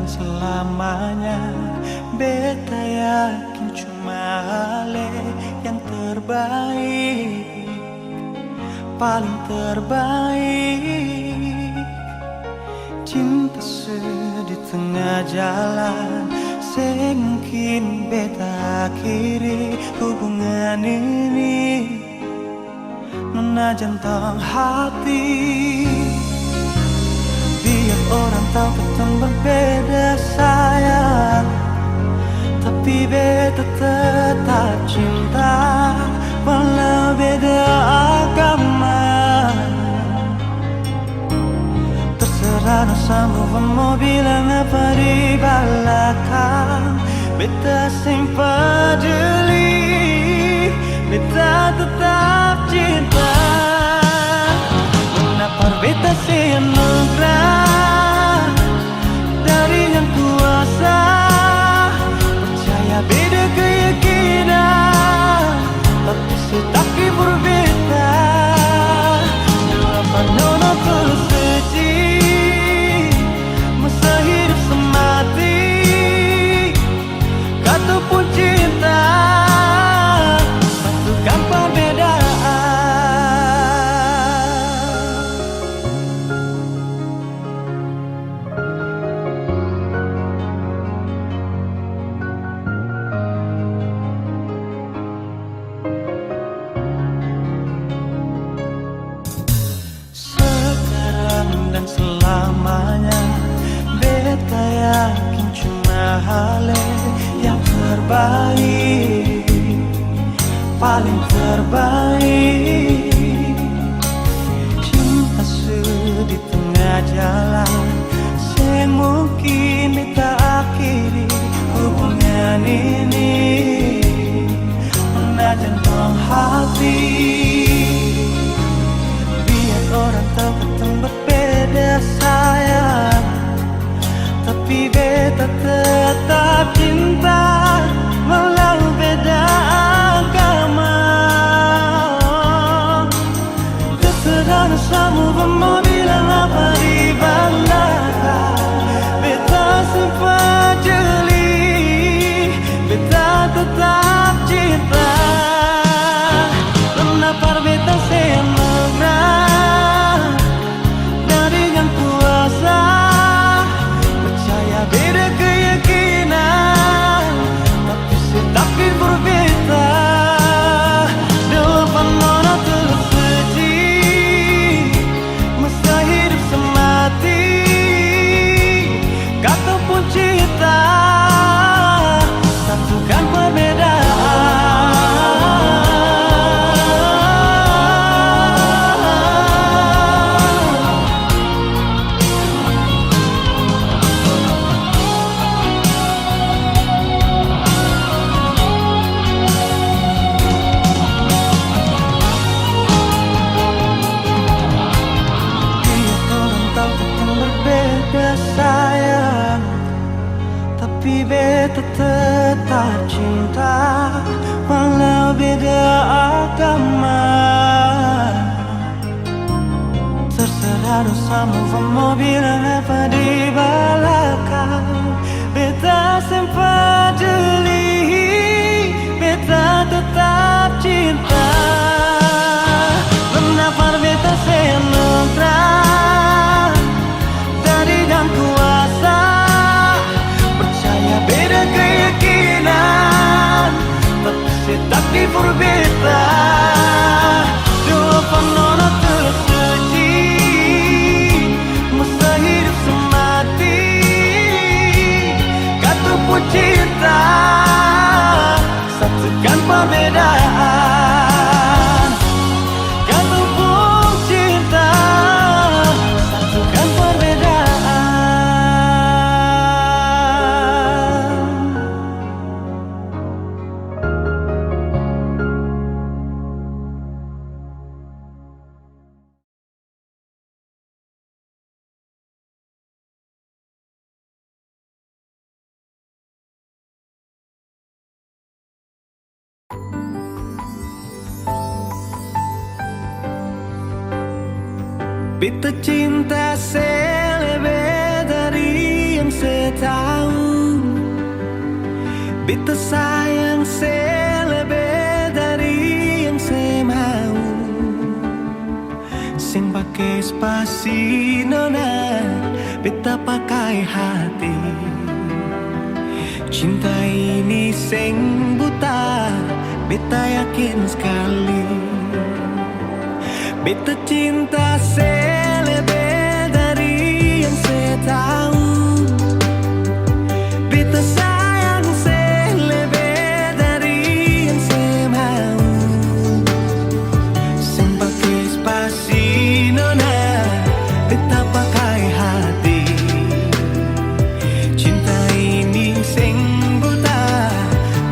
dan selamanya. Beta yakin cuma Ale yang terbaik, paling terbaik. Cinta di tengah jalan, semungkin beta akhiri hubungan ini. Nona jantung hati, biar orang tahu kita berbeda sayang, tapi beta tetap cinta walau beda agama. Terserah sama mau bilang apa di belakang, beta sing peduli, beta tetap cinta. Kenapa beta sing anugerah dari yang kuasa, percaya beda keyakinan, tapi setaki berbeda. Kenapa nona tulus suci, masa hidup semati, kata pun cinta, satukan perbedaan. Sekarang dan selamanya, beta yakin cuma Ale yang terbaik, paling terbaik. Cinta di tengah jalan, semungkin beta akhiri hubungan ini. Nona jantung hati, biar orang tahu kita berbeda sayang, tapi beta tetap cinta walau beda agama. Terserah sama mau bilang apa di belakang, beta sempat jeli, beta tetap cinta. Kenapa beta semangat dari yang kuasa, percaya beda keyakinan, tapi setaki berbeda. Depan nona tulus suci, masa hidup semati, kata pun cinta, satukan perbedaan. Sayang, tapi beta tetap cinta walau beda agama. Terserah dosamu mau bilang apa di belakang, beta sempat jeli, beta tetap cinta. Kenapa beta senutrah dari yang kuasa, percaya beda keyakinan, tapi setaki berbeda. Depan nona tulus suci, masa hidup semati, kata pun cinta, satukan perbedaan. Kata pun cinta, satukan perbedaan. Beta cinta selebih dari yang saya beta sayang selebih dari yang saya mau. Sing pakai spasi nona, beta pakai hati. Cinta ini sing buta, beta yakin sekali. Beta cinta selebih dari yang saya tahu. Beta sayang selebih dari yang saya mau. Sing pakai spasi nona, beta pakai hati. Cinta ini sing buta,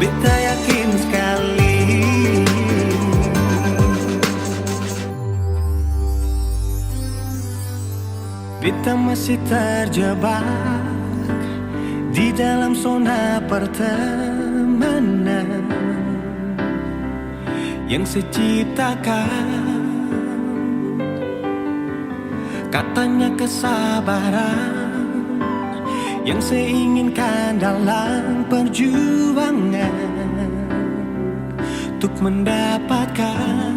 beta yakin sekali. Beta masih terjebak di dalam zona pertemanan yang saya ciptakan. Katanya kesabaran yang saya inginkan dalam perjuangan untuk mendapatkan.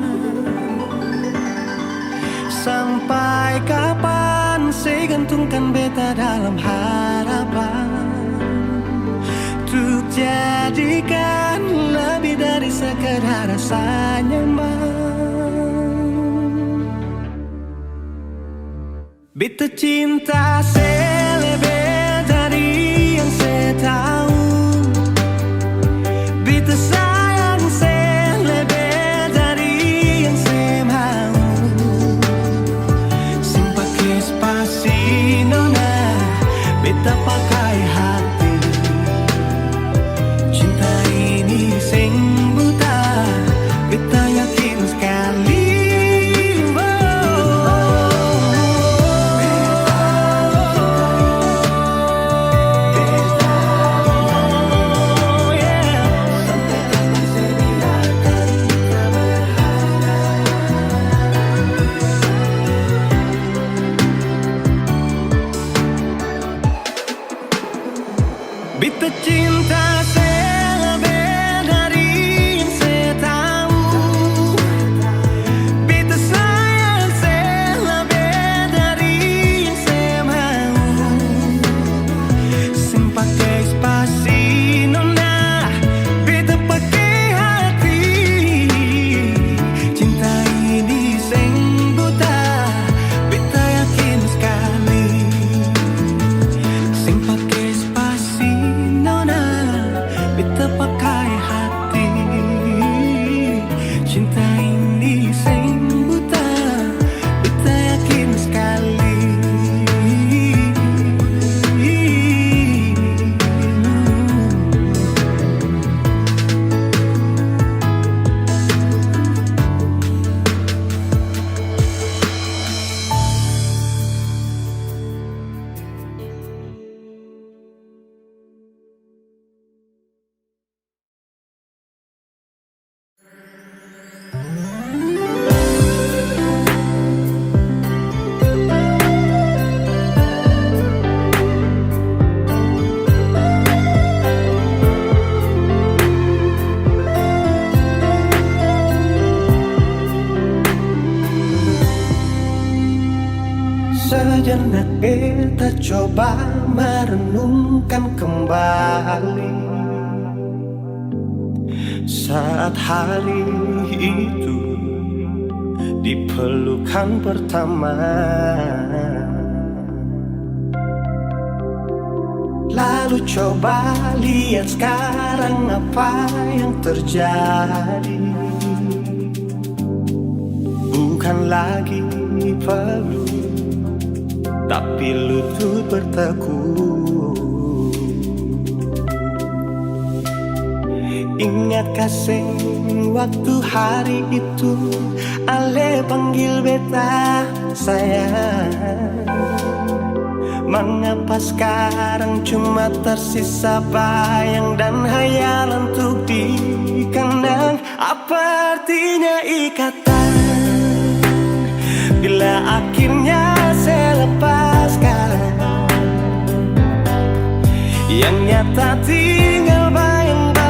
Sampai kapan saya gantungkan beta dalam harapan untuk jadikan lebih dari sekedar rasa nyaman. Beta cinta selebih dari yang saya tahu. Beta sayang selebih dari yang saya mau. Sing pakai spasi nona, beta pakai hati. Cinta ini sing buta, beta yakin sekali. Beta cinta selebih dari yang saya tahu. Beta sayang selebih dari yang saya mau. Sing pakai spasi nona, beta pakai hati. Cinta ini sing buta, beta yakin sekali. Sing pakai spasi nona, beta pakai hati. Cinta ini sing buta, beta yakin sekali. Sejenak beta coba merenungkan kembali saat hari itu di pelukan pertama. Lalu coba lihat sekarang apa yang terjadi. Bukan lagi peluk, tapi lutut bertekuk. Ingat kasih waktu hari itu Ale panggil beta sayang. Mengapa sekarang cuma tersisa bayang dan hayalan untuk dikenang? Apa artinya ikatan bila akhirnya saya lepaskan? Yang nyata tinggal bayang-bayang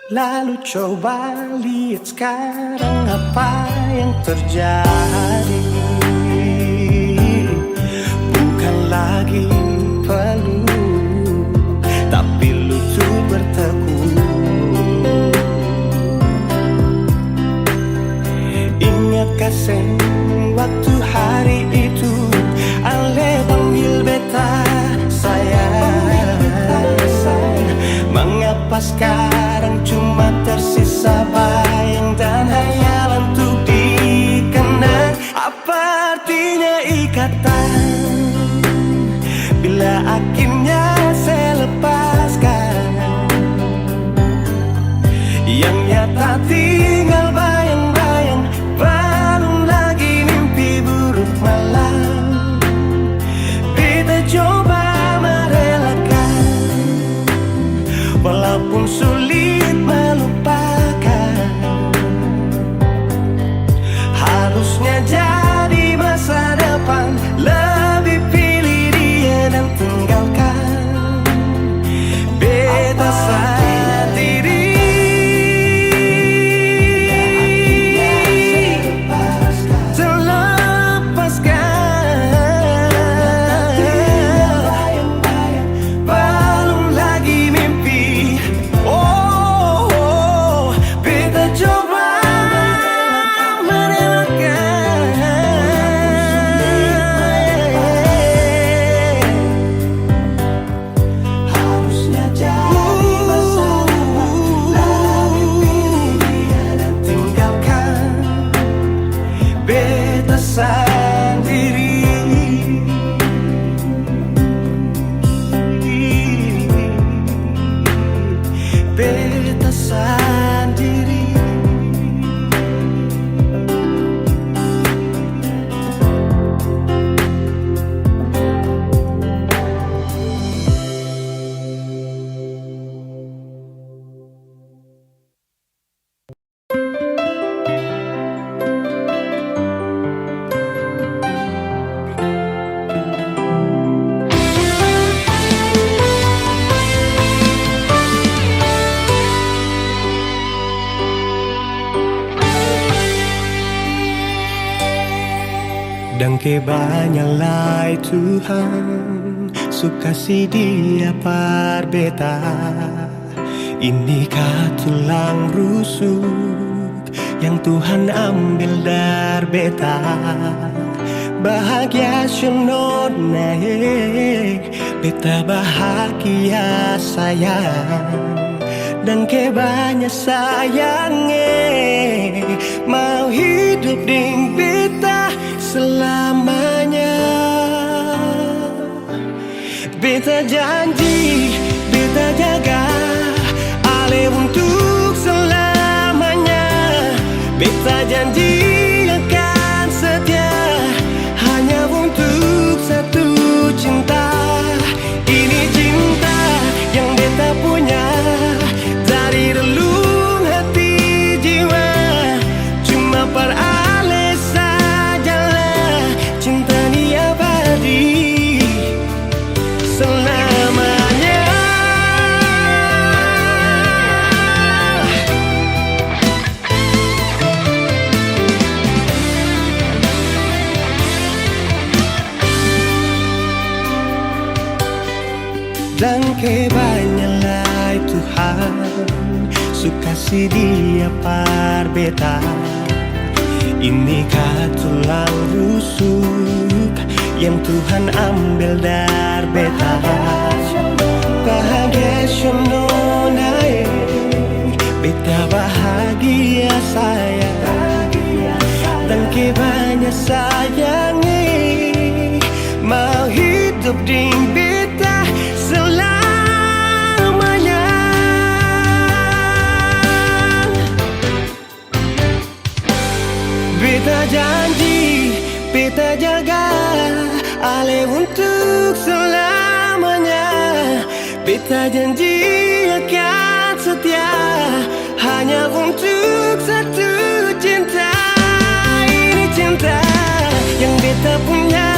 Lalu coba lihat sekarang apa yang terjadi. Bukan lagi peluk, tapi lutut bertekuk. Ingatkah waktu hari itu Ale panggil beta sayang. Mengapa sekarang cuma tersisa bayang dan hayalan untuk dikenang? Apa artinya ikatan bila akhirnya saya lepaskan? Yang nyata tinggal bayang-bayang, belum lagi mimpi buruk malam. Beta coba merelakan, walaupun sulit melupakan. Harusnya jadi masa depan, lebih pilih dia dan tinggalkan. Beta sendiri. Beta sendiri. Dan kebanyalah Tuhan suka si dia par beta. Inikah tulang rusuk yang Tuhan ambil dari beta? Bahagia senod naik, beta bahagia sayang. Dan kebanyak sayangnya mau hidup ding beta selamanya. Beta janji, beta jaga Ale untuk selamanya. Beta janji akan setia hanya untuk satu cinta. Ini cinta yang beta punya dari relung hati jiwa. Cuma per Ale sajalah cinta ni abadi selamanya. Dan kebanyalah Tuhan suka si dia par beta. Inikah tulang rusuk yang Tuhan ambil dari beta? Bahagia sono naik, beta bahagia sayang. Dan kebanyak sayangnya mau hidup ding beta selamanya. Beta janji, beta jaga Ale untuk selamanya. Beta janji akan setia hanya untuk satu cinta. Ini cinta yang beta punya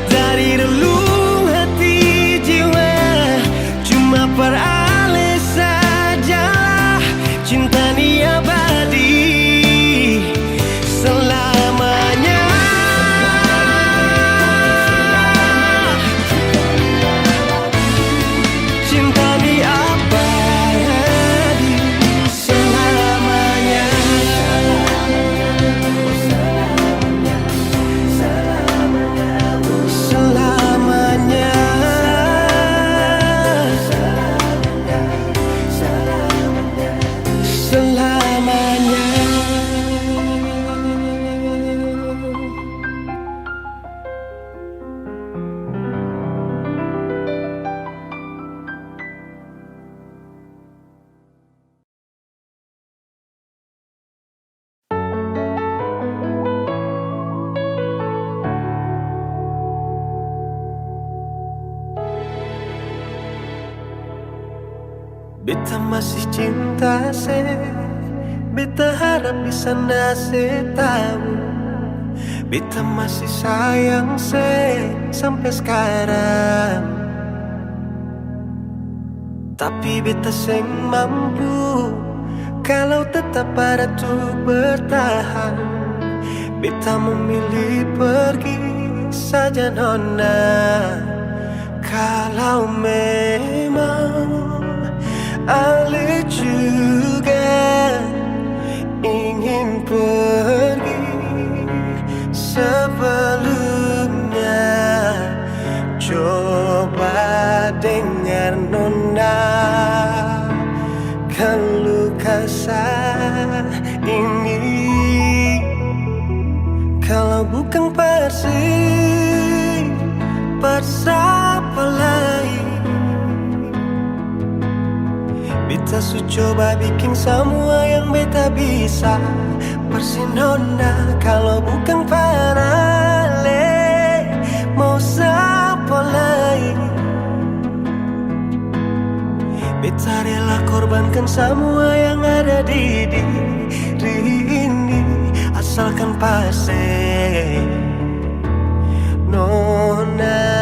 dari relung hati jiwa. Cuma per Ale sajalah Beta masih cinta se, beta harap bisa nase tahu. Beta masih sayang se sampai sekarang. Tapi beta seng mampu kalau tetap ada tuh bertahan. Beta memilih pergi saja nona. Kalau memang Ale juga ingin pergi sebelumnya, coba dengar nona keluh kesah ini. Kalau bukan Persib, siapa lain? Beta su coba bikin semua yang beta bisa. Persinona kalau bukan Panale, mau siapa lain? Beta rela korbankan semua yang ada di diri ini, asalkan pasti nona.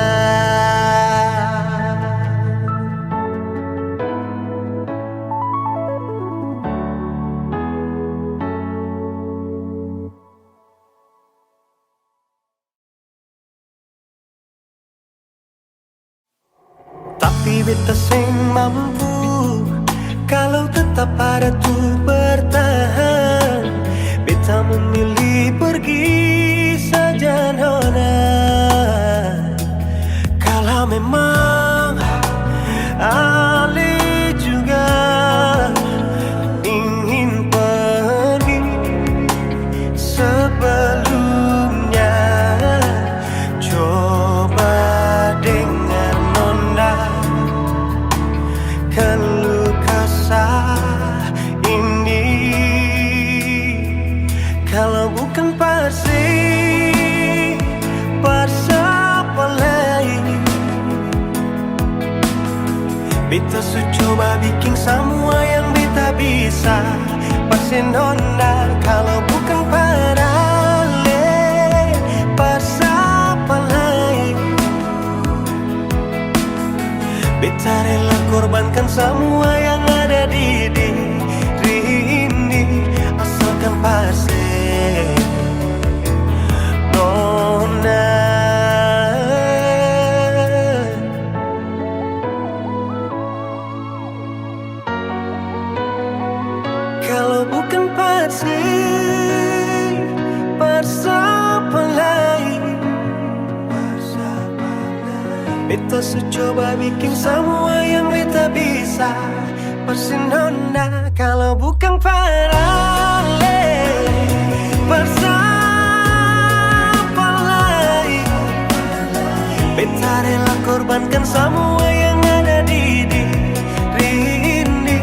Tapi beta seng mampu kalau tetap ada tuh bertahan. Beta memilih pergi saja nona. Kalau memang Ale juga ingin pergi sebelumnya, coba dengar nona keluh kesah ini. Kalau bukan Persib, siapa lain? Beta su coba bikin semua yang beta bisa. Pasti nona kalau bukan Panale, siapa lain? Beta rela korbankan semua yang ada di diri ini, asalkan pasti nona. Kalau bukan Persib, siapa lain? Beta su coba bikin semua yang beta bisa. Pasti nona kalau bukan Panale, siapa lain? Beta rela korbankan semua yang ada di diri ini,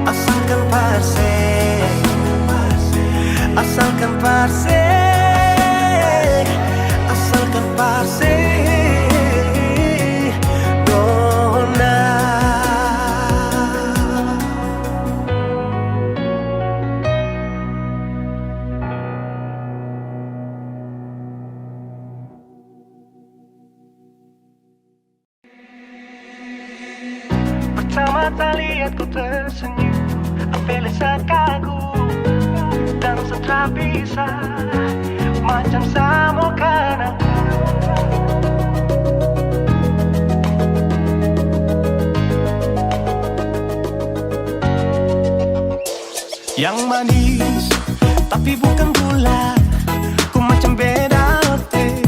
asalkan Persib, asalkan Persib, asalkan Persib nona. Pertama kali lihat kau tersenyum, apel saat kagum dan setelah bisa macam sama kan aku. Yang manis tapi bukan gula, ku macam beda hati.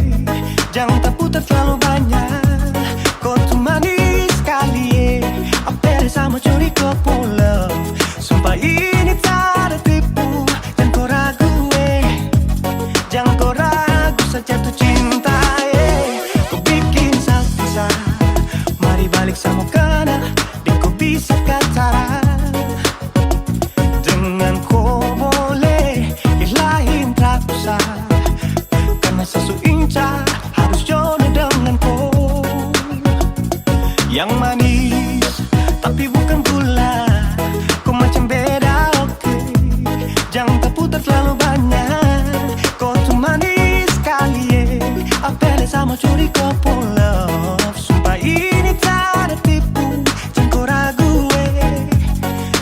Jangan tak putar terlalu banyak, kau tuh manis sekali. Apel sama curi kau pulau, sumpah ini tak ada tipu. Jangan kau ragu jangan kau ragu saja tuh cinta. Kau bikin salsa, mari balik sama kana, dan kau bisa kata dengan kau boleh ilahin tak usah. Karena sesu inca harus jodoh dengan kau. Yang manis tapi bukan gula, mau curi kopo love. Sumpah ini tak ada tipu. Jangan kau ragu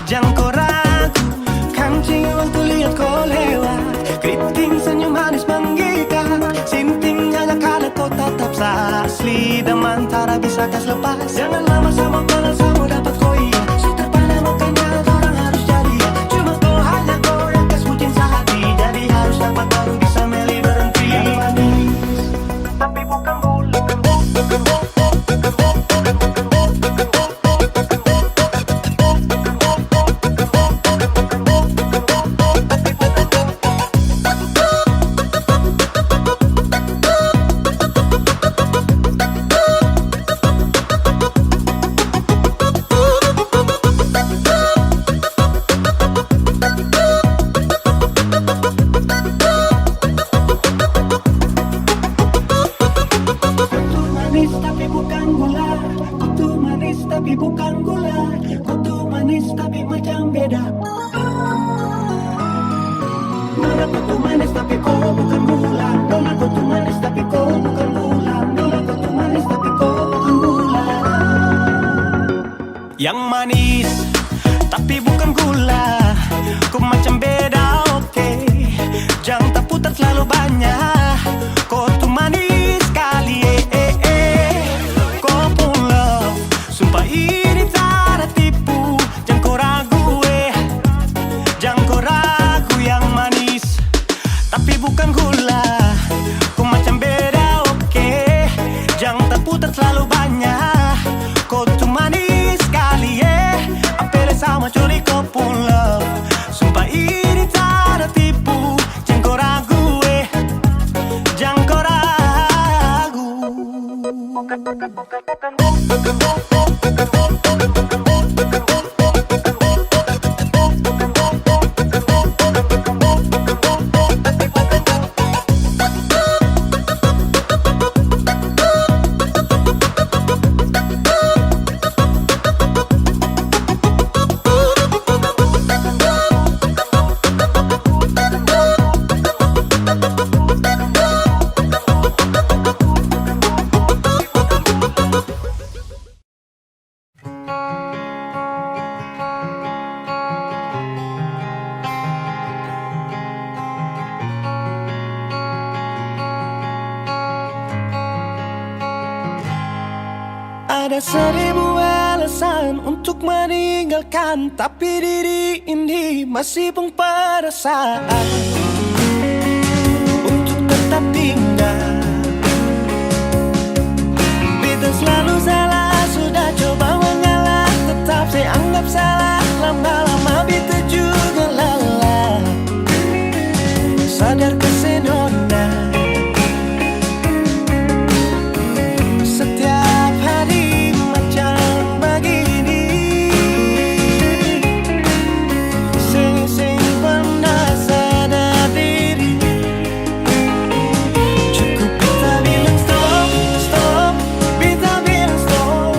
jangan kau ragu. Kancing waktu lihat kau lewat, keriting senyum manis menggigit. Sinting hanya karena kau tetap asli. Dan mantara bisa kas lepas. Jangan lama sama kenal sama dapat kau iya. Sudah pada makanya orang harus jadi ya. Cuma kau hanya kau yang kas bucin sehati. Jadi harus dapat baru bisa meli berhenti. Yang manis tapi bukan gula. Tapi bukan gula, kutu manis tapi macam beda. Nona kutu manis tapi kau bukan gula. Nona kutu manis tapi kau bukan gula. Nona kutu manis tapi kau bukan gula. Yang manis tapi bukan gula. Kau macam beda, oke. Jangan tak putar terlalu banyak. Kau tuh manis sekali, Kau pun love. Sumpah ini tak ada tipu. Jangan kau ragu, jangan kau ragu. Yang manis tapi bukan gula. Kau macam beda, oke. Jangan tak putar terlalu banyak. Kau tuh manis sekali, Apel sama curi kau pun love. Sumpah ini tak ada tipu. Jangan kau ragu, jangan kau ragu. Ada 1000 alasan untuk meninggalkan, tapi diri ini masih pun perasaan untuk tetap tinggal. Beta selalu salah, sudah coba mengalah, tetap saya anggap salah. Lama-lama beta juga lelah. Sadar kesenona setiap hari macam begini. Sing pernah sadar diri. Cukup beta bilang stop, stop. Beta bilang stop.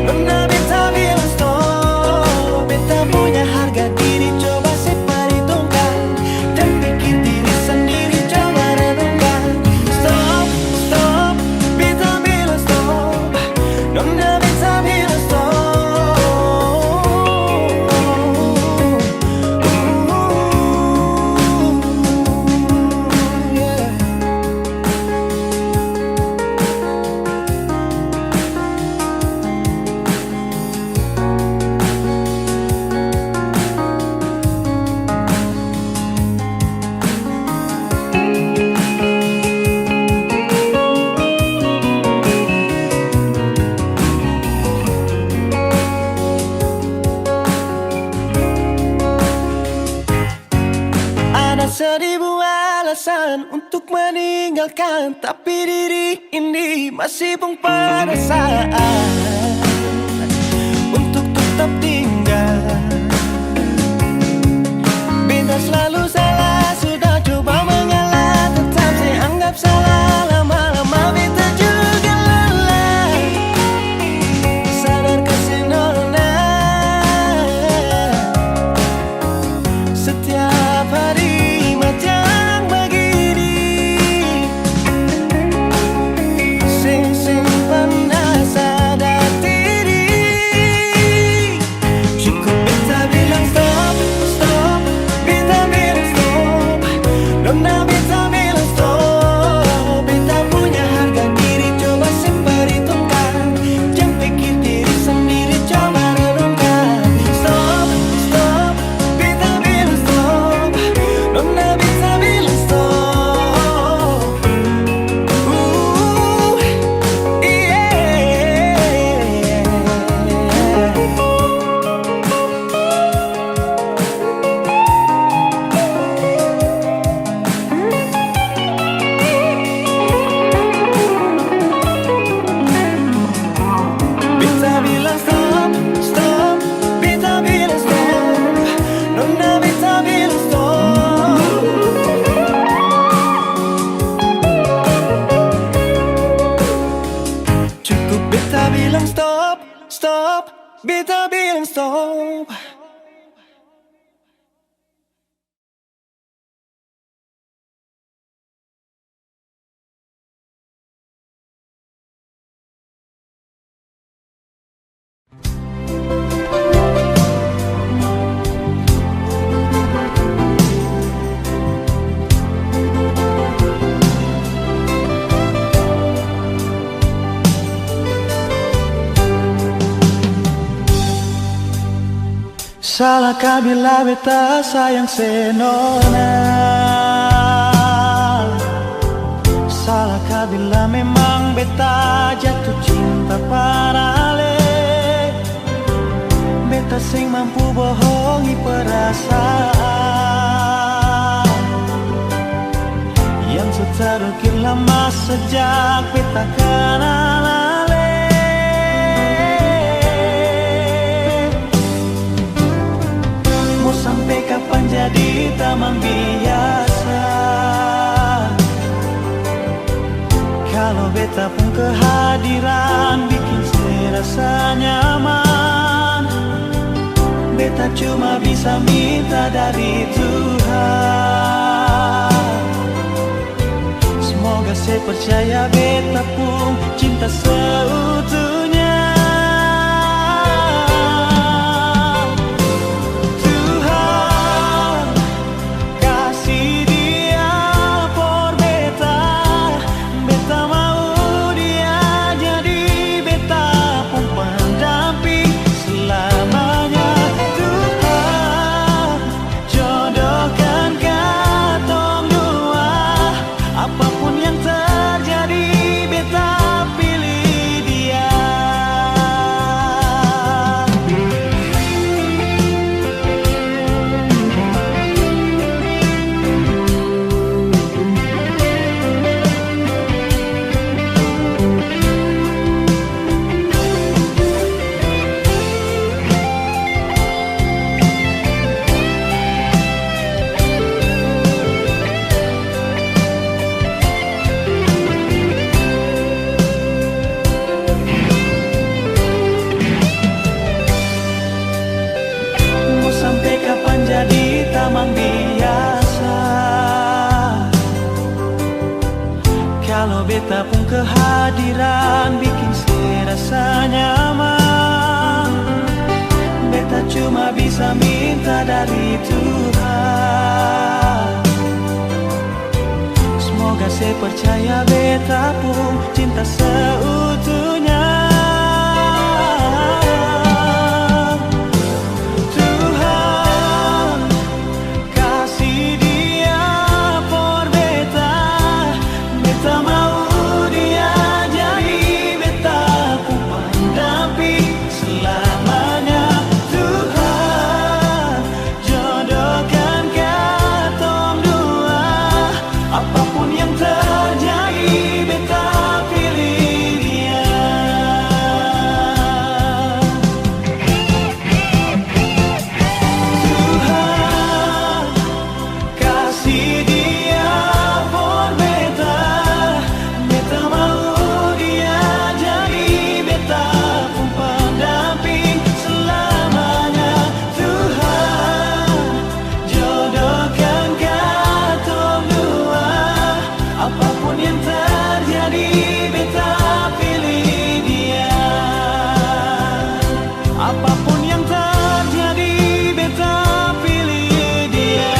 Nona beta bilang stop. Beta punya harga diri, coba seperhitungkan. Dan pikir diri sendiri, coba renungkan. Stop, stop. Beta bilang stop. Nona beta bilang stop. Yeah. Ada 1000 alasan untuk meninggalkan, tapi diri ini masih pun perasaan untuk tetap tinggal. Beta selalu salah, sudah coba mengalah, tetap saya anggap salah. Lama-lama beta juga lelah. Sadar kesenona setiap hari macam begini. Beta bilang stop, stop, beta bilang stop, nona beta bilang stop. Cukup beta bilang stop, stop, beta bilang stop. Salahkah bila beta sayang senona? Salahkah bila memang beta jatuh cinta parale? Beta sing mampu bohongi perasaan yang seterukir lama sejak beta kenal ale. Mau sampai kapan jadi teman biasa? Kalau beta pun kehadiran bikin serasa nyaman, beta cuma bisa minta dari Tuhan. Semoga saya percaya beta pun cinta seutuhnya. Tuhan kasih dia por beta, beta mau dia jadi beta pun pendamping selamanya. Tuhan jodohkan katong dua, apapun yang terjadi beta pilih dia. Mau sampai kapan jadi tamang biasa? Kalau beta pun kehadiran bikin serasa nyaman, beta cuma bisa minta dari Tuhan. Semoga saya percaya beta pun cinta seutuhnya. Tuhan kasih dia por beta, beta mau dia jadi beta pun pendamping selamanya. Tuhan jodohkan katong dua, apapun yang terjadi beta pilih dia. Tuhan kasih dia por beta, beta mau dia jadi beta pun pendamping selamanya. Tuhan jodohkan katong dua, apapun yang terjadi beta pilih dia. Apapun yang terjadi beta pilih dia.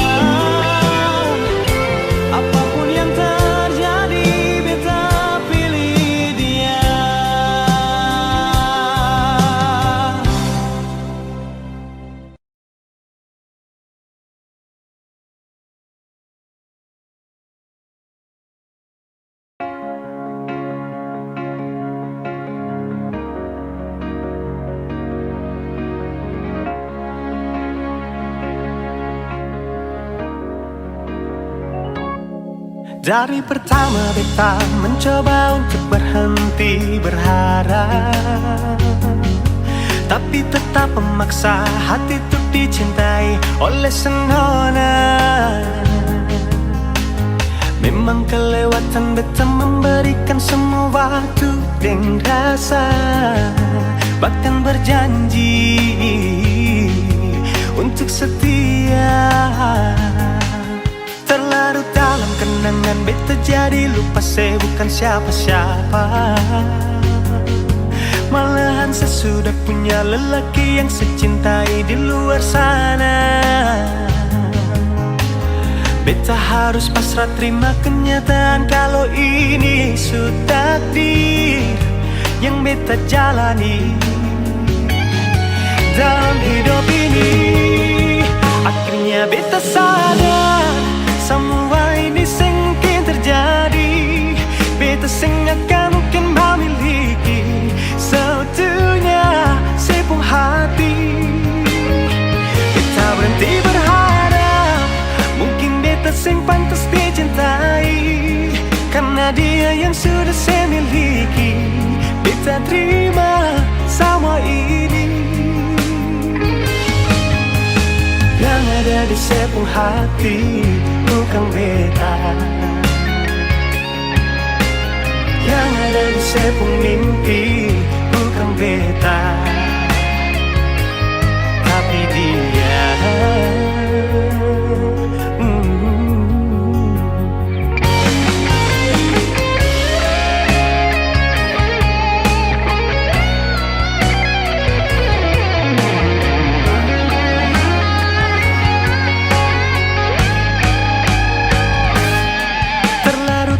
Apapun yang terjadi beta pilih dia. Dari pertama beta mencoba untuk berhenti berharap, tapi tetap memaksa hati untuk dicintai oleh senona. Memang kelewatan beta memberikan semua waktu dan rasa, bahkan berjanji untuk setia. Terlarut dalam kenangan beta jadi lupa saya bukan siapa-siapa. Malahan saya sudah punya lelaki yang saya cintai di luar sana. Beta harus pasrah terima kenyataan kalau ini sudah takdir yang beta jalani dalam hidup ini. Akhirnya beta sadar semua ini sengkin terjadi. Beta akan mungkin memiliki seutuhnya sepung hati. Beta berhenti berharap mungkin beta sing pantas dicintai, karena dia yang sudah saya miliki. Beta terima semua ini. Yang ada di sepung hati bukan beta, yang ada di sepung mimpi bukan beta, tapi dia.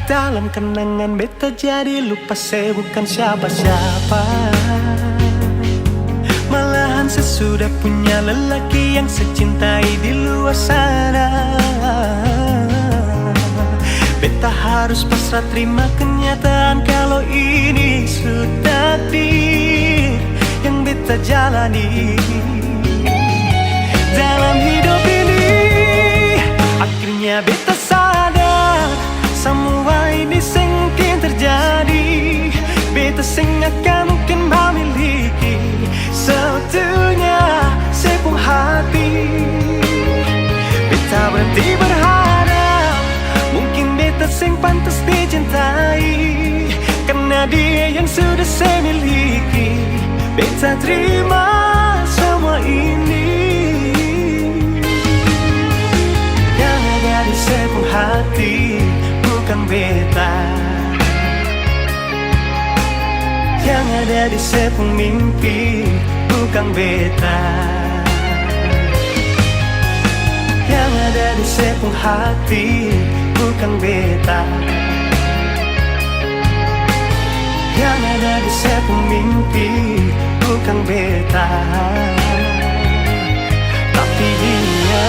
Dalam kenangan beta jadi lupa saya bukan siapa-siapa. Malahan saya sudah punya lelaki yang saya cintai di luar sana. Beta harus pasrah terima kenyataan kalau ini sudah takdir yang beta jalani dalam hidup ini. Akhirnya beta sadar semua ini sengkin terjadi. Beta akan mungkin memiliki seutuhnya sepung hati. Beta berhenti berharap mungkin beta sing pantas dicintai, karena dia yang sudah saya miliki. Beta terima semua ini. Yang ada di sepung hati bukan beta, yang ada di sepung mimpi bukan beta, yang ada di sepung hati bukan beta, yang ada di sepung mimpi bukan beta, tapi dia.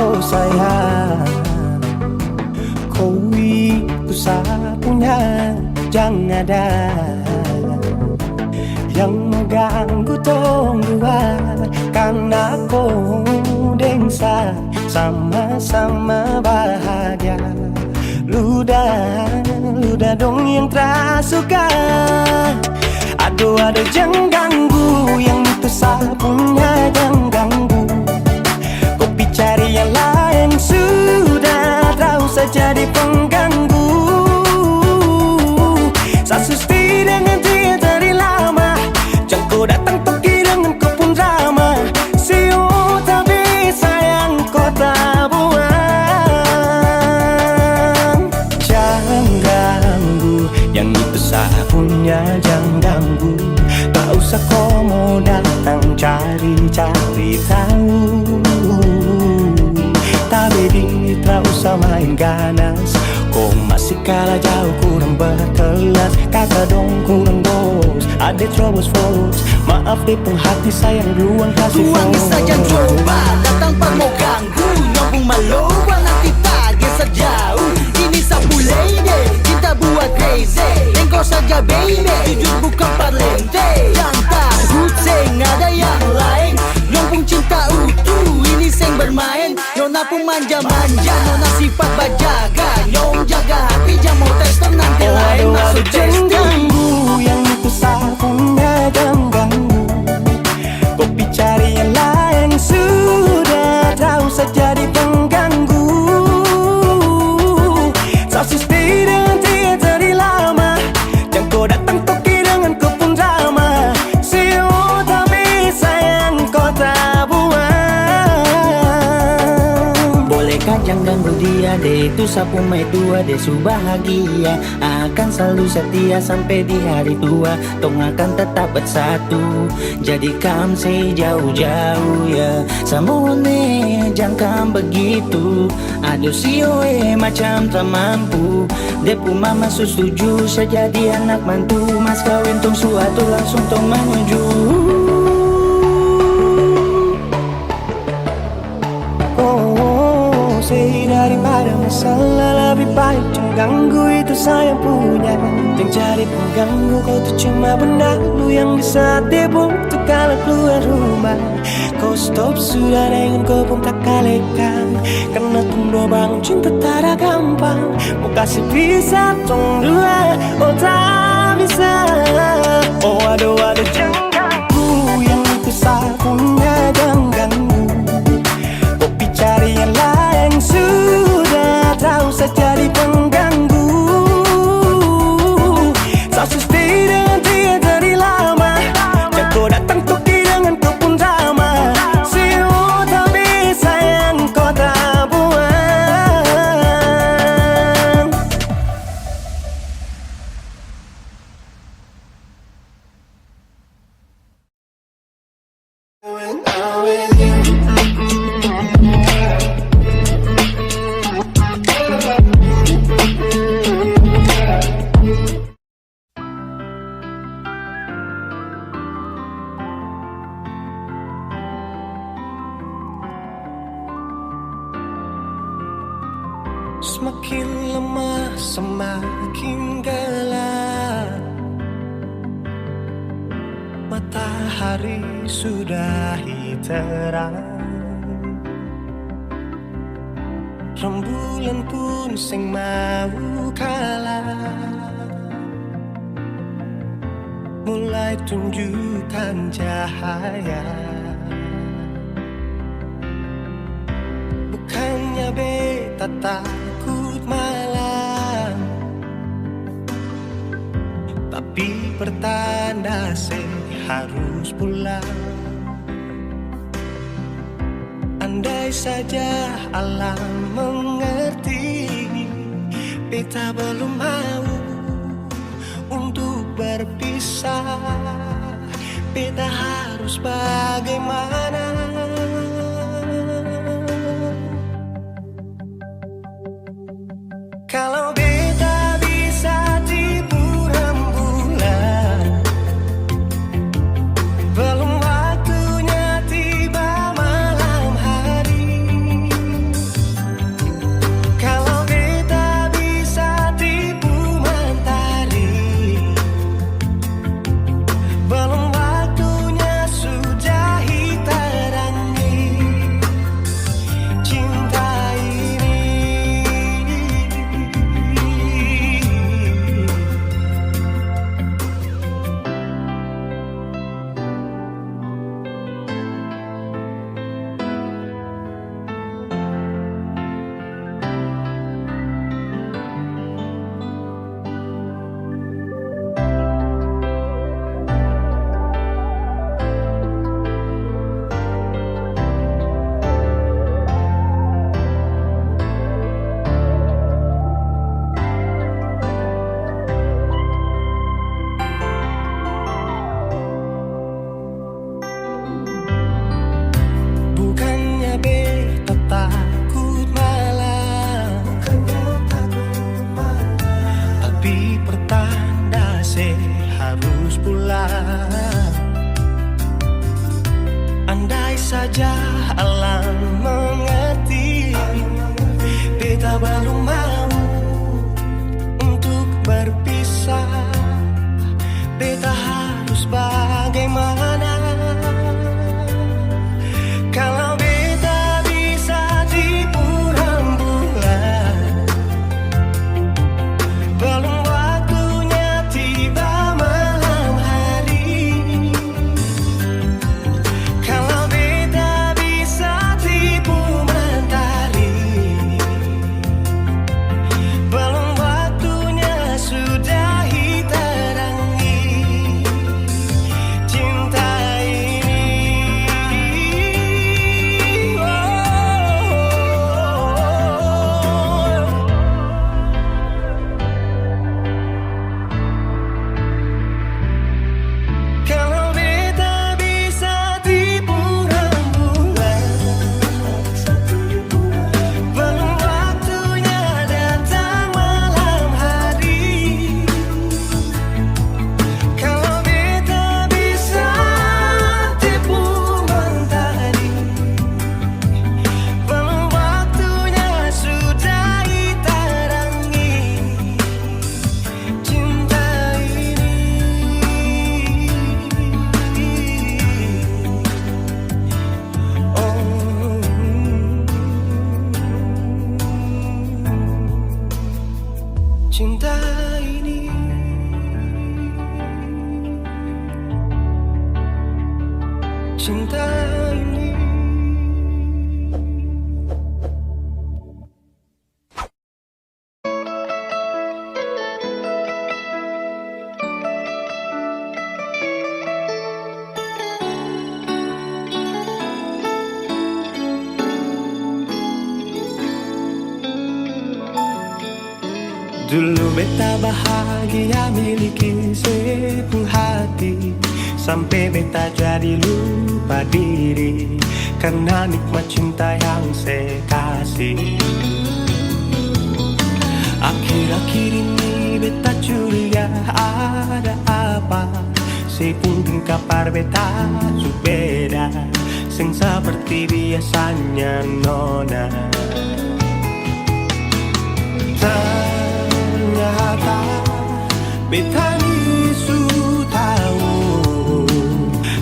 Oh sayang, kau itu satunya, jangan ada yang mengganggu tong dua, karena kau dengsa sama-sama bahagia. Luda dong yang tersuka. Aduh jangan ganggu, yang itu sapunya jangan ganggu. Kopi cari yang lain sudah, tak usah jadi pengganggu. Sasusti dengan dia dari lama, jangan kau datang pergi dengan kau pun drama. Siu tapi sayang kau tak buang. Jangan ganggu, yang itu sapunya jangan ganggu. Tak usah kau deh terobos fokus. Maaf deh penghati sayang ruang kasih Tuang fokus. saja coba datang pak mau ganggu. Nyambung maloba nanti target sejauh. Ini sapu lady, cinta buat crazy. Engkau saja baby, jujur bukan parlente. Yang takut seng ada yang lain. Nyambung cinta utuh, ini seng bermain. Nona pun manja-manja, nona sifat bajaga. Nyong jaga hati, jangan mau tester nanti lain masuk Jangan testing. ganggu yang itu sapunya, jangan ganggu. Kopi cari yang lain, sudah tahu saja di pengganggu. Sausnya stay dengan dia dari lama. Jangan kau datang toki dengan kau pun drama. Siu tak bisa yang kau tak buang. Bolehkah jangan ganggu dia deh. Itu sapu mai tua deh su bahagia. Akan selalu setia sampai di hari tua. Tong akan tetap bersatu. Jadikan saya jauh-jauh ya. Samone jangan begitu. Aduh sioe macam tak mampu. Depu mama setuju saya jadi anak mantu. Mas kawin tong suatu langsung tong menuju. Daripada masalah lebih baik jangan ganggu, itu saya punya. Jangan cari pengganggu, kau tuh cuma benda lu yang bisa dibutuh kalau keluar rumah. Kau stop sudah dengan kau pun tak kalekan. Karena tunggu bangun cinta tak ada gampang. Mau kasih bisa tong dua, oh tak bisa. Oh aduh jangan ganggu yang itu saya punya, jangan ganggu. Kopi cari yang lain, sudah tahu saja di pengganggu. Sausnya stay dengan dia dari lama. Jangan kau datang toki dengan kau pun drama. Siu tak bisa yang kau tak buang. Semakin lemah, semakin gelap. Matahari sudahi terang. Rembulan pun sing mau kalah. Mulai tunjukkan cahaya. Bukannya beta takut malam, tapi pertanda saya harus pulang. Andai saja alam mengerti, beta belum mau untuk berpisah. Beta harus bagaimana? Kalau beta bisa tipu rembulan, belum waktunya tiba malam hari. Kalau beta bisa tipu mentari, belum waktunya sudah hitam. saja alam mengerti, beta belum mau untuk berpisah. Beta harus bagaimana kalau beta bisa tipu rembulan? Belum waktunya tiba malam hari. Kalau beta bisa tipu mentari, belum waktunya sudahi terangi cinta ini. Kalau beta bisa tipu rembulan, belum waktunya datang malam hari. Kalau beta bisa tipu mentari, belum waktunya sudahi terangi cinta ini. Cinta ini, cinta ini. Dulu beta bahagia miliki sepenuh hati, sampai beta jadi lupa diri karena nikmat cinta yang saya kasih. Akhir-akhir ini beta curiga ada apa, saya pun kapar beta su beda, sing seperti biasanya nona. Ternyata beta ni su tahu,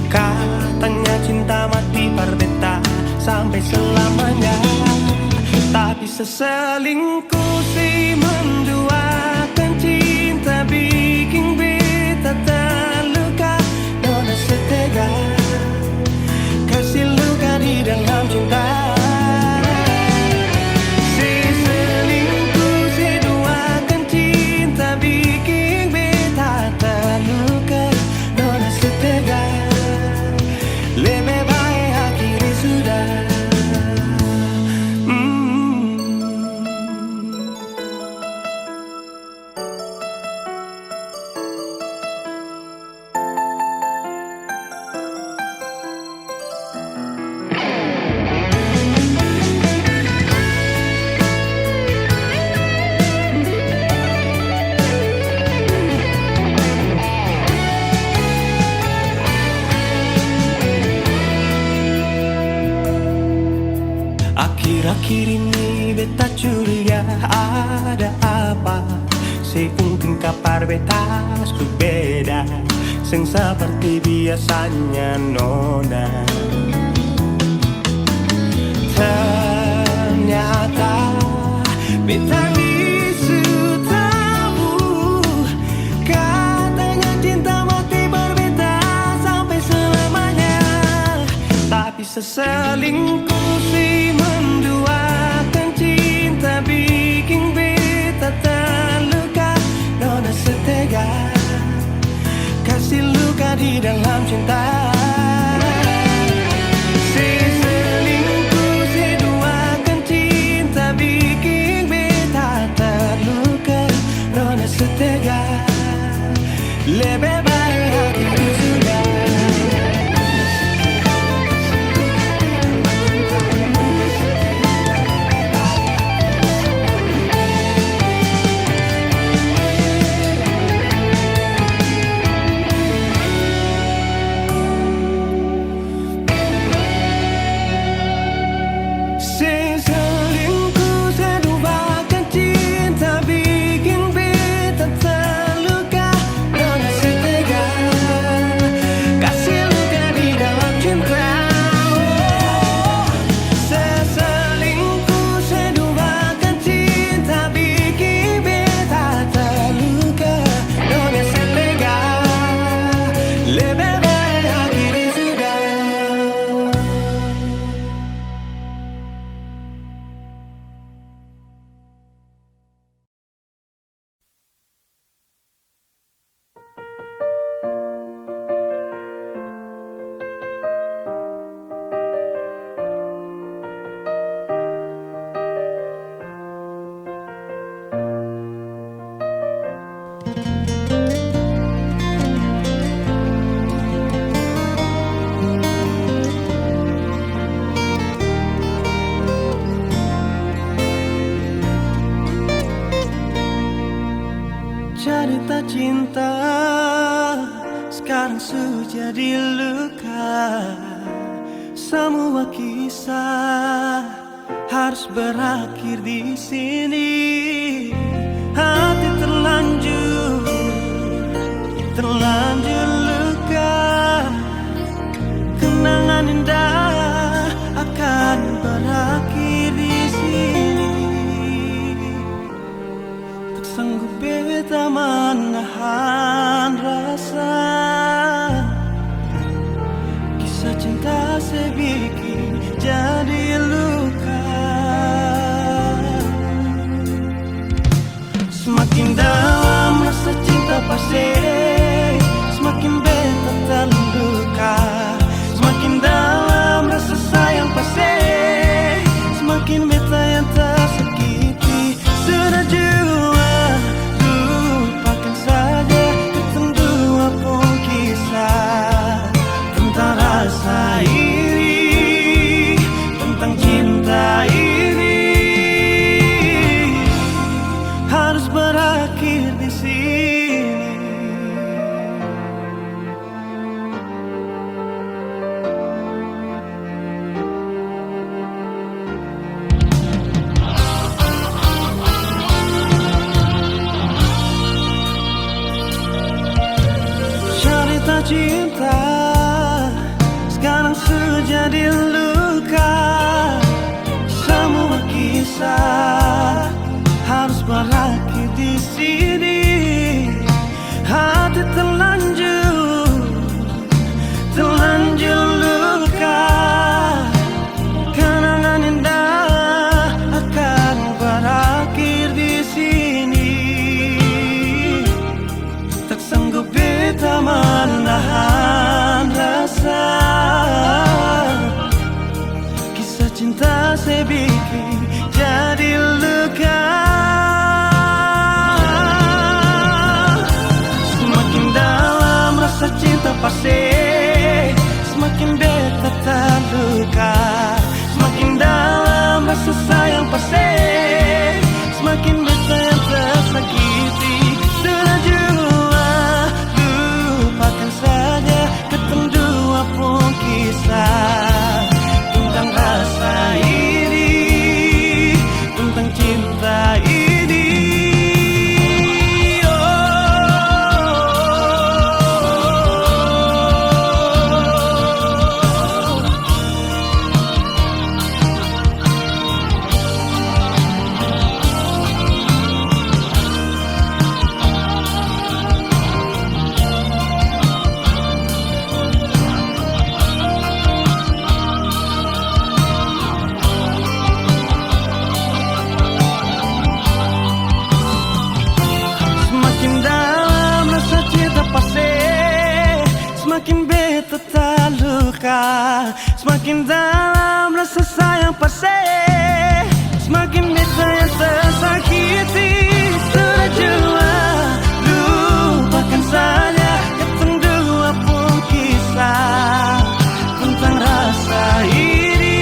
katanya cinta mati par beta sampai selamanya. Tapi seselingkuh si menduakan cinta bikin beta terluka. Nona setega kasih luka di dalam cinta. Akhir-akhir ini beta curiga ada apa, saya pun kapar beta su beda, sing seperti biasanya nona. Ternyata beta ni su tahu, katanya cinta mati berbeda sampai selamanya. Tapi seselingkuh si menduakan cinta bikin beta terluka. Nona setega kasih luka di dalam cinta. Seselingkuh si duakan cinta bikin beta terluka. Nona setega lebih baik hati sudah. cinta sekarang sudah jadi luka. Semua kisah harus berakhir di sini. Hati terlanjur luka. Kenangan indah akan berakhir di sini. Tak sanggup beta menahan rasa. Kisah cinta sebikin jadi luka. Semakin dalam rasa cinta pasti, semakin beta terluka. Semakin dalam rasa sayang pasti, semakin beta yang tersakiti. Sudah jua, lupakan saja tentang dua pun kisah. Tentang rasa ini, tentang cinta ini harus berakhir di sini. Cerita cinta sekarang sudah jadi luka. Semua kisah harus berakhir di sini. Hati terlanjur luka. Kenangan indah akan berakhir di sini. Tak sanggup beta menahan rasa. Kisah cinta sebikin jadi luka. Semakin dalam rasa cinta pasti, semakin beta terluka. Semakin dalam rasa sayang pasti, semakin beta yang tersakiti. Sudah jua, lupakan saja ketemu dua pun kisah. Tentang rasa ini, tentang cinta ini. Semakin dalam rasa cinta pasti, semakin beta terluka. Semakin dalam rasa sayang pasti, semakin beta yang tersakiti. Sudah jua, lupakan saja ketemu dua pun kisah. Tentang rasa ini,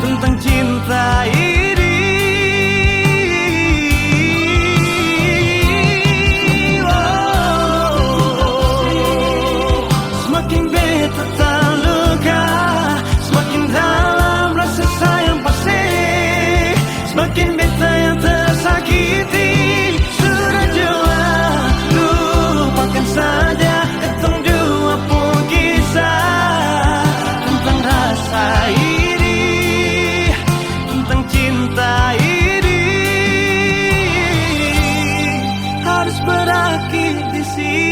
tentang cinta ini. Semakin beta terluka, semakin dalam rasa sayang pasti, semakin beta yang tersakiti. Sudah jua, lupakan saja ketemu dua pun kisah. Tentang rasa ini, tentang cinta ini harus berakhir di sini.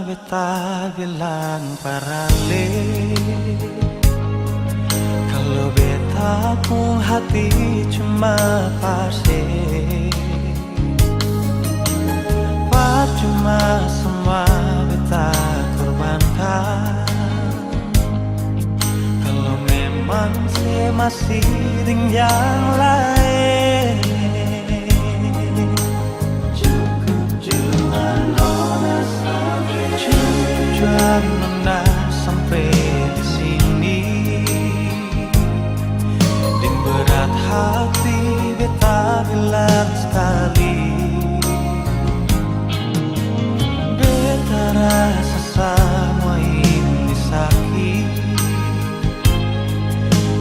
beta bilang parale, kalau beta pun hati cuma parse. Cuma semua beta korbankan. Kalau memang saya masih dengan yang lain, cukup jua nona sampai di sini. Dan berat hati beta bilang sekali, rasa semua ini sakit.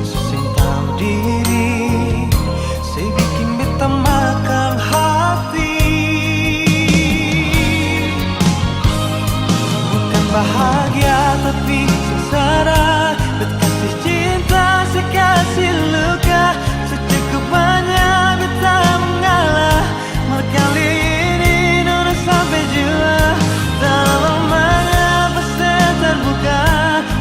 Saya tahu diri, saya bikin beta makan hati. Bukan bahagia tapi sengsara, beta kasih cinta, saya kasih luka. Secukupnya beta mengalah, berkali ini nona sampai jua. Dalam mengapa saya terbuka,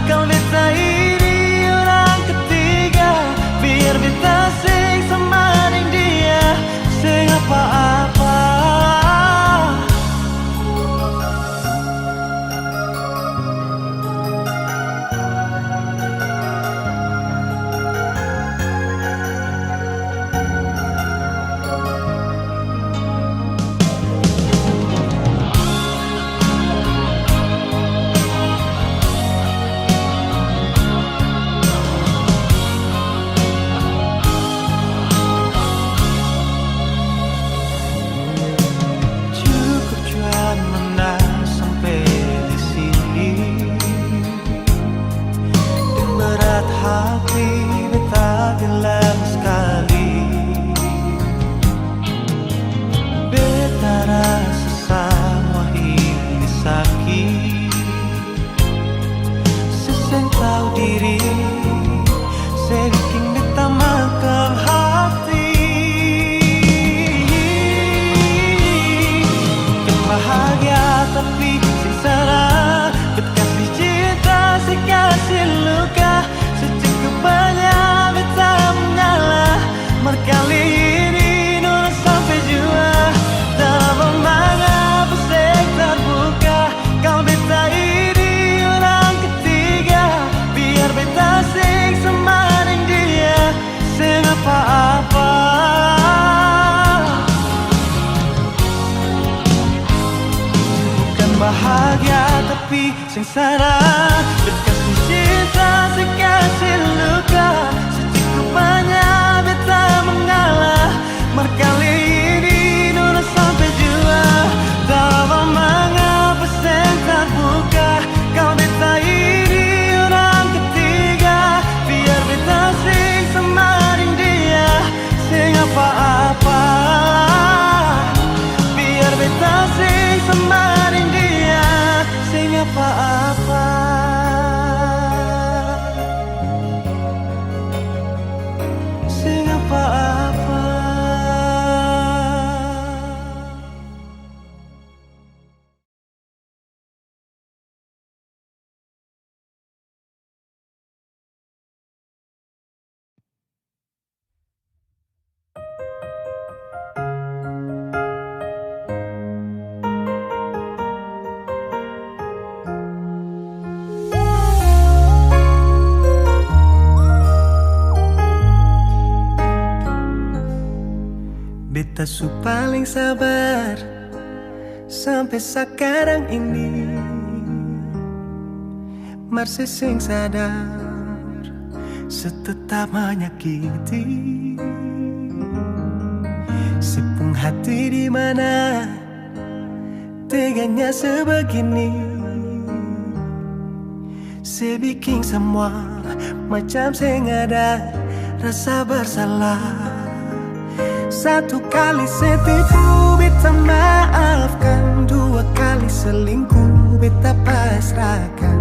kalau beta ini orang ketiga. Biar beta sing sama dengan dia, sing apa-apa. Hati beta bilang sekali, beta rasa semua ini sakit. Saya tahu diri, saya bikin beta makan hati. Bukan bahagia tapi sengsara, beta kasih cinta, saya kasih luka. Secukupnya beta mengalah, berkali ini nona sampai jua. Dalam mengapa saya terbuka, kalau beta ini orang ketiga. Biar beta sing sama dengan dia, sing apa-apa. Bukan bahagia tapi sengsara, beta kasih cinta, saya kasih luka. Secukupnya beta mengalah, berkali ini nona sampai jua. Dalam mengapa saya terbuka, kalau beta ini orang ketiga. Biar beta sing sama dengan dia, sing apa-apa. Biar beta sing sama dengan dia, sing apa-apa. Beta su paling sabar sampai sekarang ini. Masih sing sadar setetap menyakiti. Sepung hati di mana teganya sebegini. Saya bikin semua macam saya nggak ada rasa bersalah. Satu kali saya tipu, beta maafkan. Dua kali selingkuh, beta pasrahkan.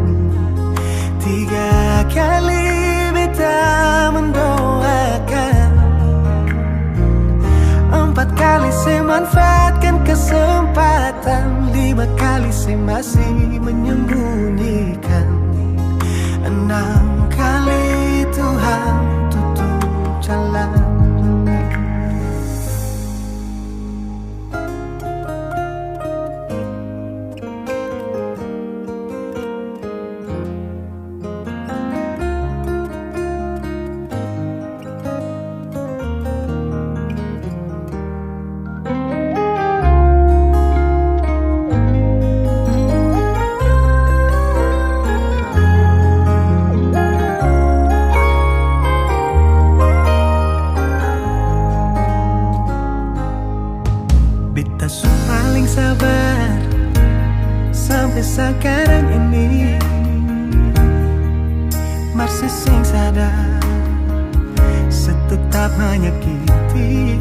Tiga kali beta mendoakan. Empat kali saya manfaatkan kesempatan. 5 kali saya masih menyembunyikan. 6 kali Tuhan tutup jalan. Beta paling sabar sampai sekarang ini, masih sing sadar setetap menyakiti.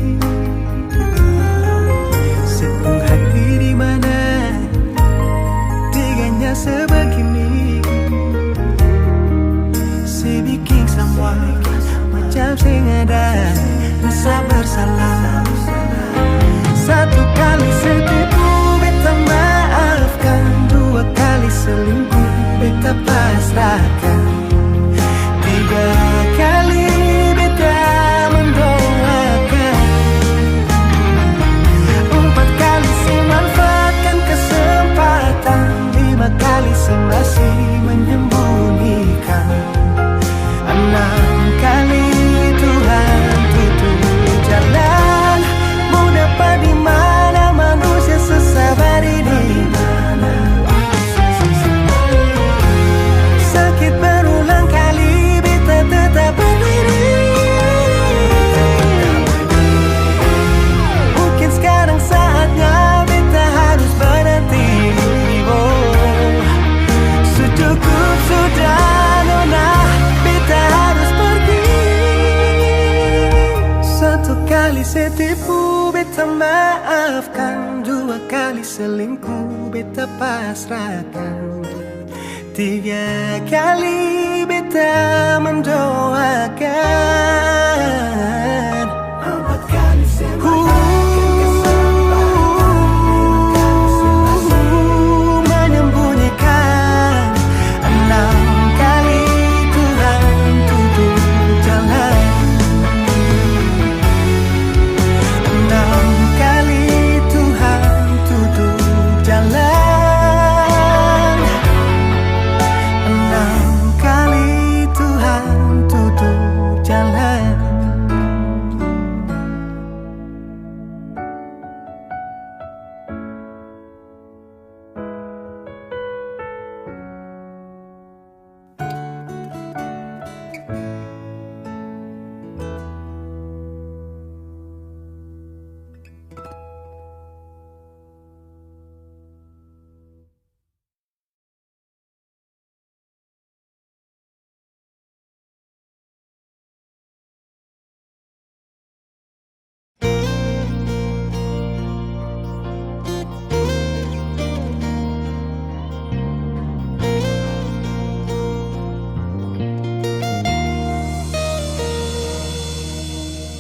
Setung hati di mana teganya sebegini, si bikin semua macam sing ada rasa bersalah. 1 kali setipu beta maafkan, 2 kali selingkuh beta pasrahkan, 3 kali beta mendoakan, 4 kali saya manfaatkan kesempatan, 5 kali saya masih menyembunyikan, 6 kali Tuhan tutup jalan. Mau dapat di mana manusia sesabar ini? Sakit berulang kali beta tetap berdiri. Mungkin sekarang saatnya beta harus berhenti. Oh, secukup sudah nona, beta harus pergi. 1 kali saya tipu beta maafkan, 2 kali selingkuh beta pasrahkan, 3 kali beta mendoakan, 4 kali saya manfaatkan kesempatan, 5 kali saya masih menyembunyikan, 6 kali Tuhan tutup jalan. 6 kali Tuhan tutup jalan. 6 kali Tuhan tutup jalan.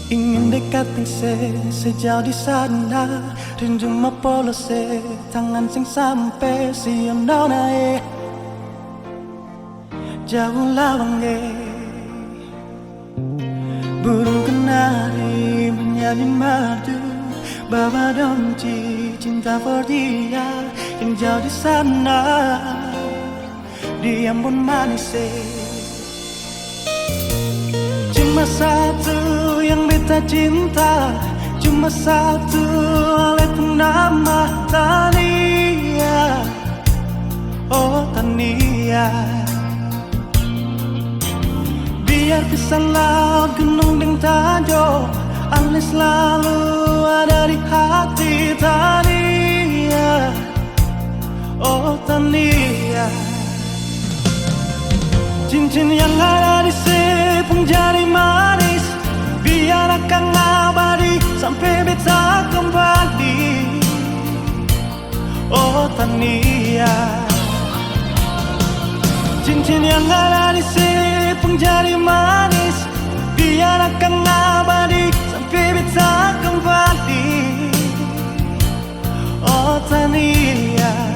Ingin dekatin sejauh di sana, rindu mapolo tangan sing sampai siam nae jauh lawang burung kenari menyanyi merdu bawa donci cinta for dia yang jauh di sana, dia pun manis. Cuma satu yang beta cinta, cuma satu oleh nama Tania. Oh Tania, biar kisah laut gunung dan tajo, Ale selalu ada di hati Tania. Oh Tania, cincin yang ada di sepung jari manis, biar akan abadi sampai beta kembali. Oh Tania, cincin yang ada di sepung jari manis, biar akan abadi sampai beta kembali. Oh Tania.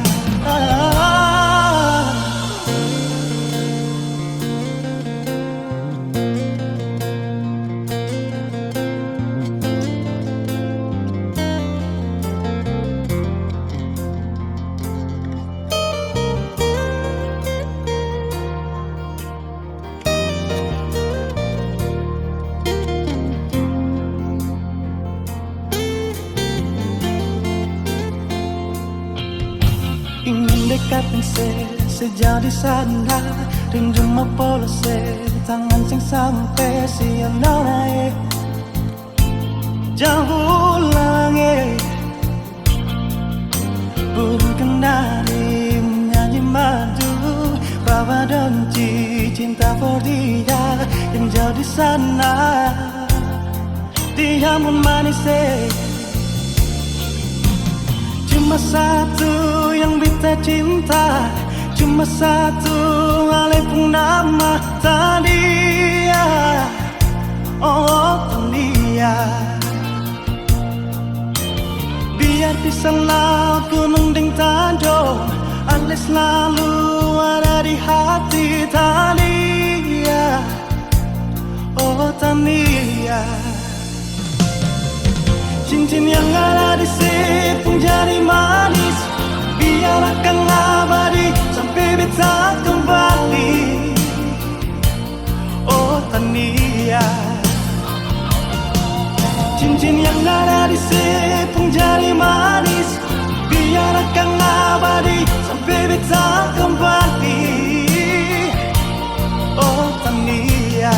sejauh di sana rindu mau polose tangan sing sampai siano naik jauh langit burung kenari menyanyi madu bawa donci cinta for dia yang jauh di sana dia pun manis cuma satu yang bisa cinta cuma satu walaupun nama Tania oh Tania biar bisa laut gunung ding tanjung Ale selalu ada di hati Tania oh Tania cincin yang ada di sipung jadi manis biar akan abadi sampai beta kembali oh Tania cincin yang ada di sipung jadi manis biar akan abadi sampai beta kembali oh Tania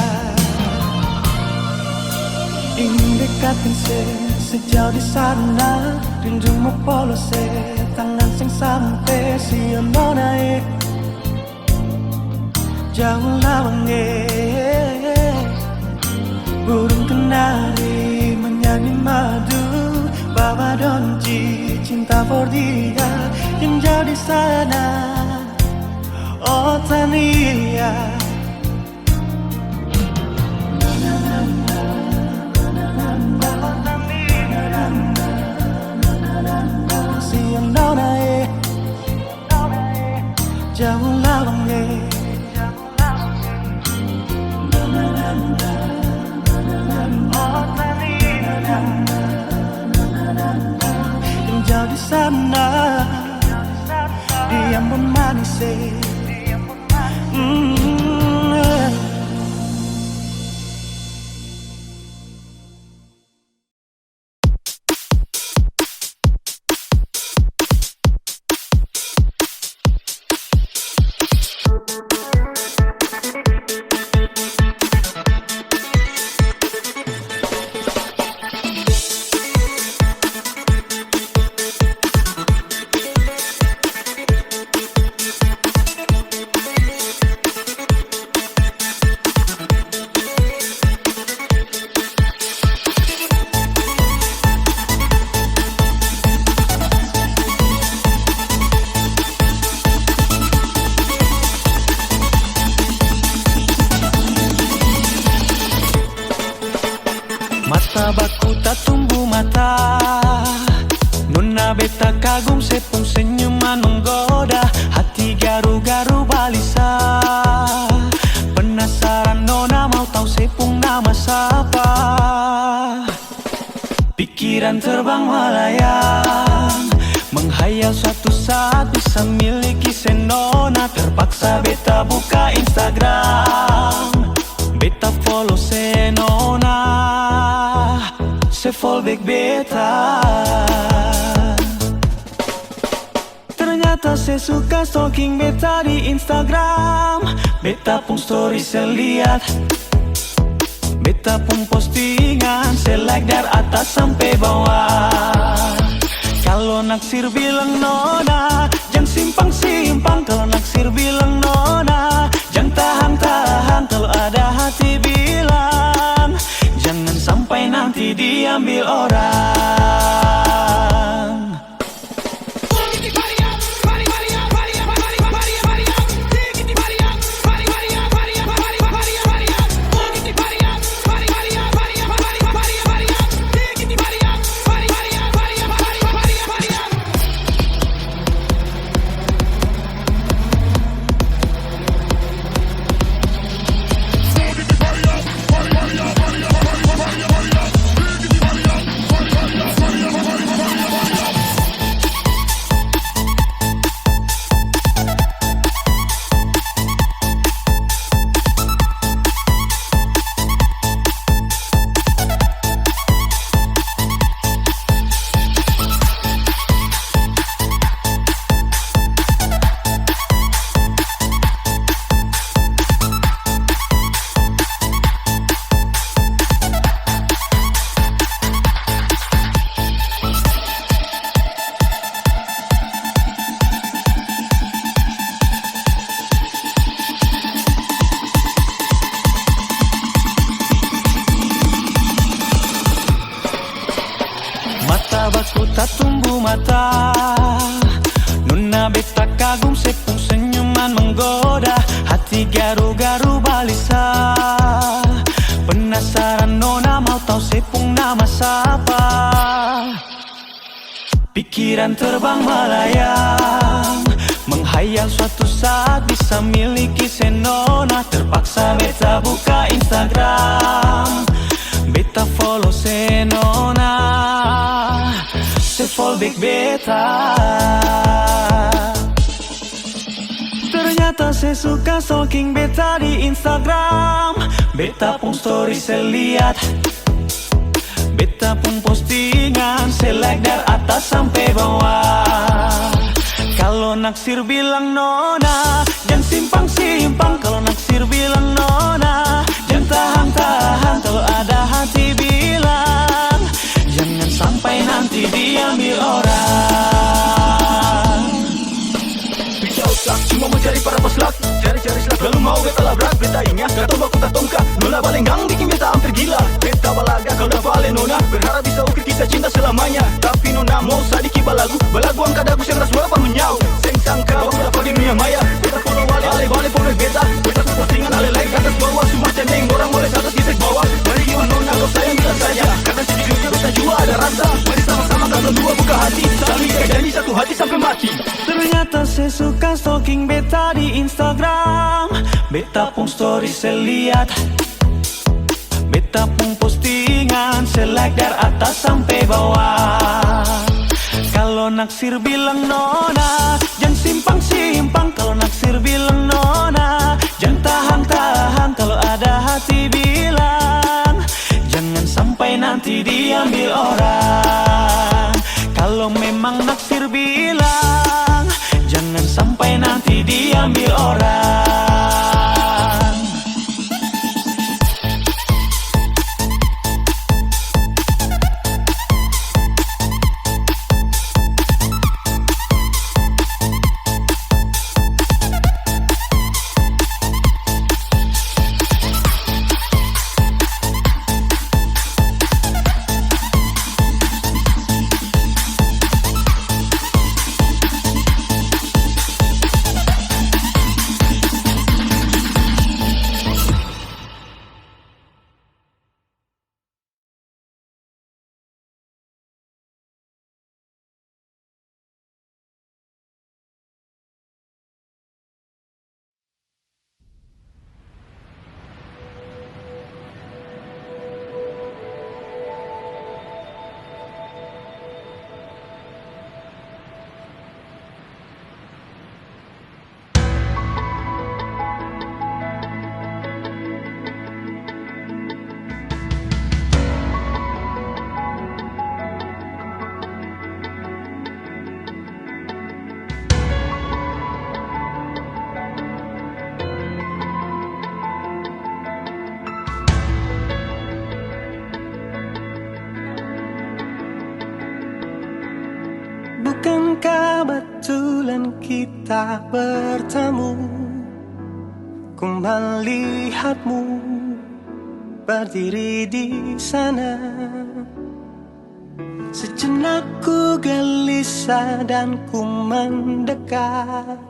ingin dekatin sejauh di sana rindu mau polose tangan sing sampai siano naik jauh lawange burung kenari menyanyi madu bawa donci cinta for dia yang jauh di sana oh Tania siano naik jauh lawange yang jauh di sana dia pun manis mata baku tak tumbuh mata Nona beta kagum sepung senyuman menggoda hati garu-garu balisa penasaran Nona mau tahu sepung nama siapa pikiran terbang melayang menghayal suatu saat bisa miliki senona terpaksa beta buka Instagram beta follow senona se-fallback beta ternyata saya suka stalking beta di Instagram beta pun story saya lihat beta pun postingan saya like dari atas sampai bawah kalau naksir bilang nona jangan simpang-simpang kalau naksir bilang nona jangan tahan-tahan kalau ada hati bilang jangan sampai nanti diambil orang beta tumbuh mata. Nona beta kagum sepung senyuman menggoda, hati garu-garu balisa. Penasaran nona mau tahu sepung nama siapa. Pikiran terbang melayang, menghayal suatu saat bisa miliki senona. Terpaksa beta buka Instagram, beta follow senona, se-follow back beta. Ternyata saya suka stalking beta di Instagram. Beta pun story saya lihat, beta pun postingan saya like dari atas sampai bawah. Kalau naksir bilang nona, jangan simpang-simpang. Kalau naksir bilang nona, jangan tahan-tahan. Kalau ada hati bilang, jangan sampai nanti diambil orang. Pisau sak, cuma mencari para peslak, cari-cari selak, lalu mau beta labrak. Beta ingat, kata baku tak tongka, nona balenggang bikin beta hampir gila. Beta balaga, kau dah balik nona, berharap bisa ukir kisah cinta selamanya. Tapi nona mau sadiki balagu angkat aku yang ras berapa menyau. Seng sangka, aku dapat di dunia maya. Beta follow balik follow beta. Beta tu postingan ale-ale ke atas bawah. Semua cendeng, orang boleh atas kisah bawah. Dari jiwa nona, kau sayang bila saja. Kata sejujurnya beta jua ada rasa. Mari sama-sama kata dua buka hati, saling ikat janji satu hati sampai mati. Ternyata saya suka stalking beta di Instagram. Beta pun story saya lihat, beta pun postingan saya like dari atas sampai bawah. Kalau naksir bilang nona, jangan simpang-simpang. Kalau naksir bilang nona, jangan tahan-tahan. Kalau ada hati bilang, jangan sampai nanti diambil orang. Kalau memang naksir bilang, jangan sampai nanti diambil orang. Bukankah betulan kita bertemu? Ku melihatmu berdiri di sana. Sejenak ku gelisah dan ku mendekat.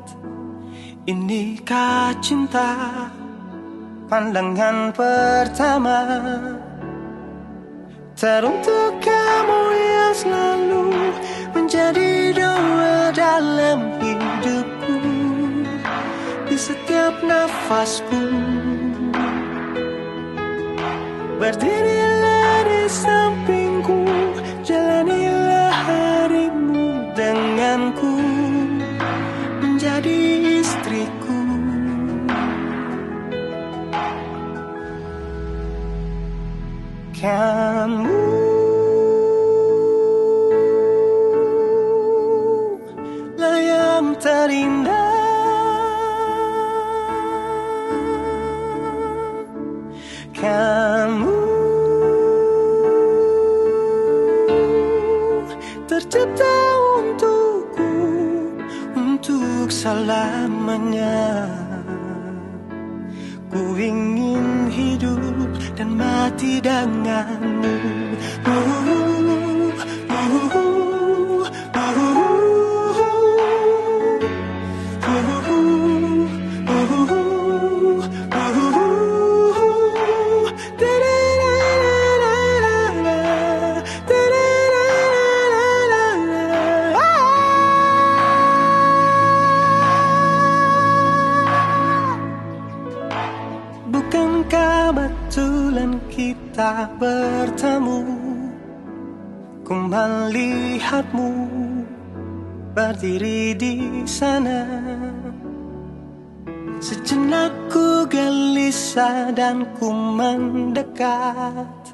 Inikah cinta pandangan pertama? Teruntuk kamu yang selalu menjadi doa dalam hidupku, di setiap nafasku. Berdirilah di sampingku, jalanilah harimu denganku, menjadi istriku. Kamu lah yang terindah. Kamu tercipta untukku, untuk selamanya. Ku ingin hidup dan mati denganmu. Bukankah betulan kita bertemu? Ku melihatmu berdiri di sana. Sejenak ku gelisah dan ku mendekat.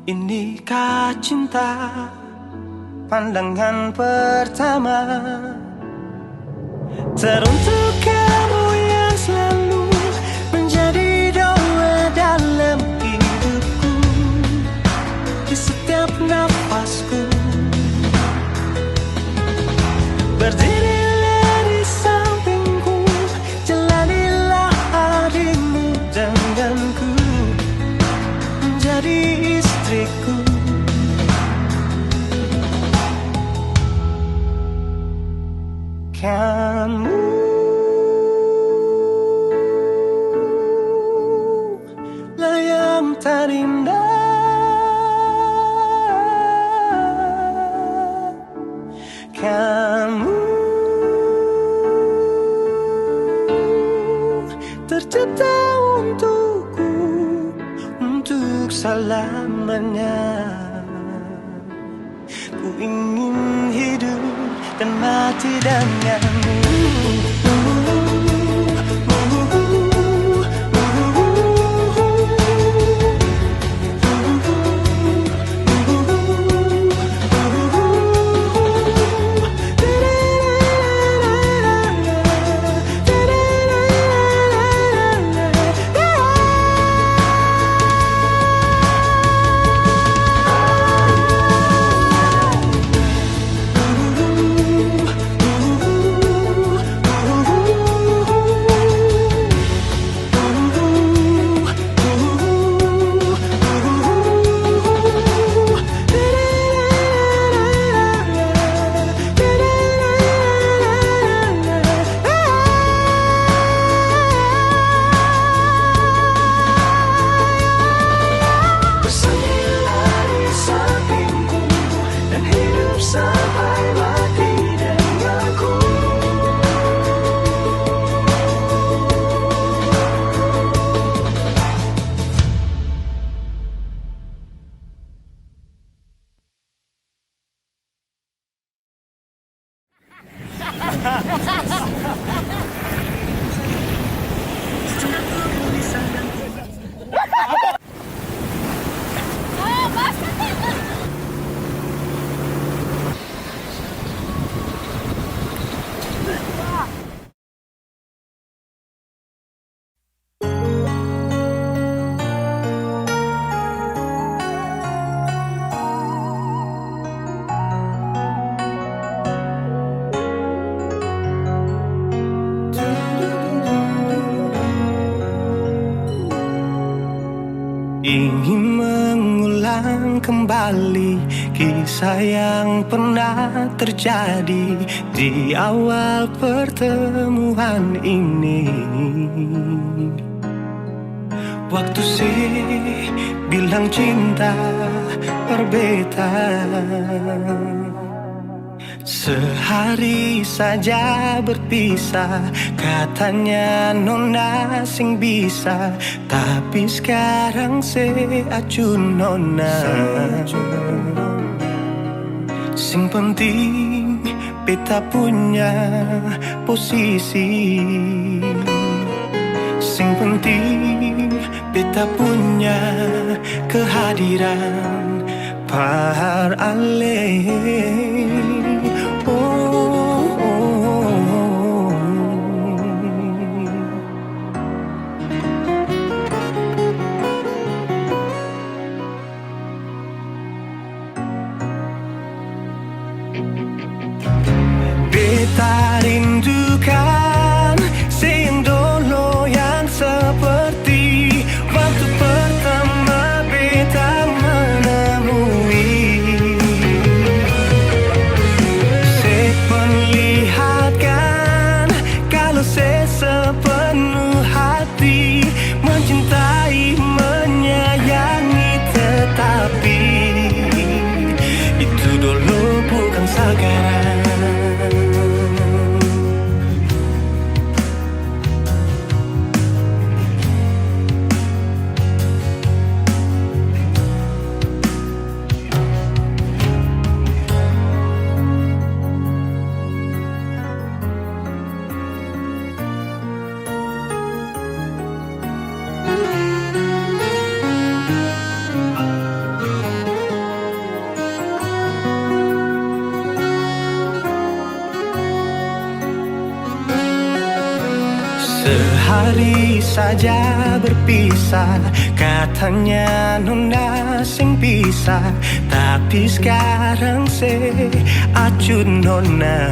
Inikah cinta pandangan pertama? Teruntuk kamu yang selalu menjadi doa dalam hidupku, di setiap nafasku. Berdirilah di sampingku, jalanilah harimu denganku, menjadi istriku. Kamu lah yang terindah. Kamu tercipta untukku, untuk selamanya. Ku ingin hidup dan mati denganmu. Ingin mengulang kembali kisah yang pernah terjadi di awal pertemuan ini. Waktu sih bilang cinta berbeda, sehari saja berpisah, katanya nona sing bisa, tapi sekarang seacun nona. Sing penting beta punya posisi, sing penting beta punya kehadiran par ale. Beta rindukan sing dulu yang seperti waktu pertama beta menemui. hari saja berpisah, katanya nona sing pisah, tapi sekarang se acut nona.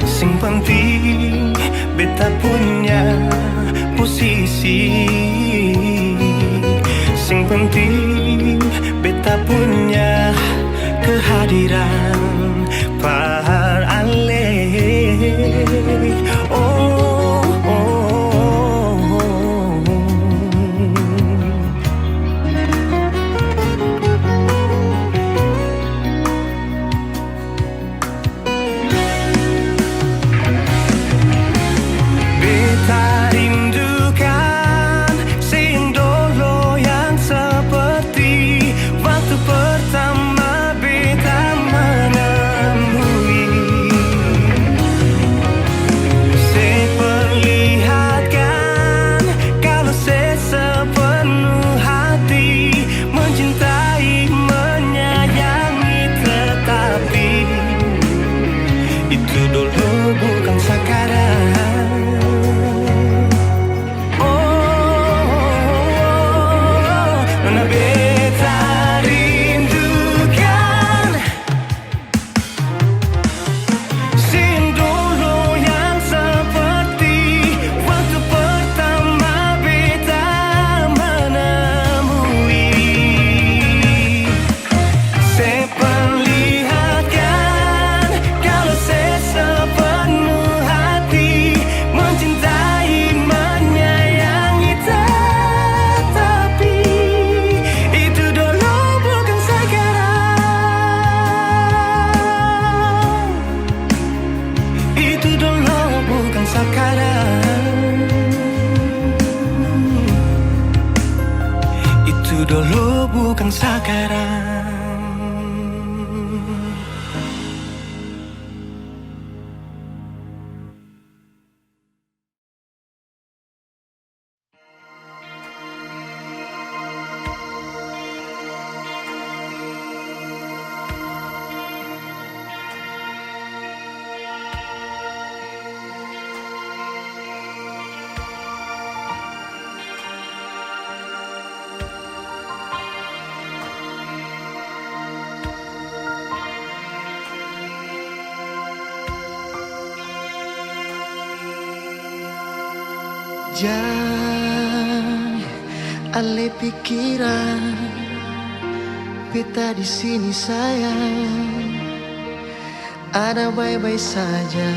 Sing penting beta punya posisi, sing penting beta punya kehadiran par ale. Oh, oh, oh, oh. Beta rindukan sing dulu yang seperti waktu pertama beta menemui. Seperlihatkan kalau saya sepenuh hati mencintai, menyayangi, tetapi itu dulu bukan sekarang. Nona beta rindukan sing dulu yang seperti waktu pertama beta menemui. Seperlihatkan kalau saya sepenuh hati mencintai, menyayangi, tetapi itu dulu bukan sekarang. Itu dulu bukan sekarang. Itu dulu bukan sekarang. Jangan ale pikiran beta di sini sayang, ada baik-baik saja.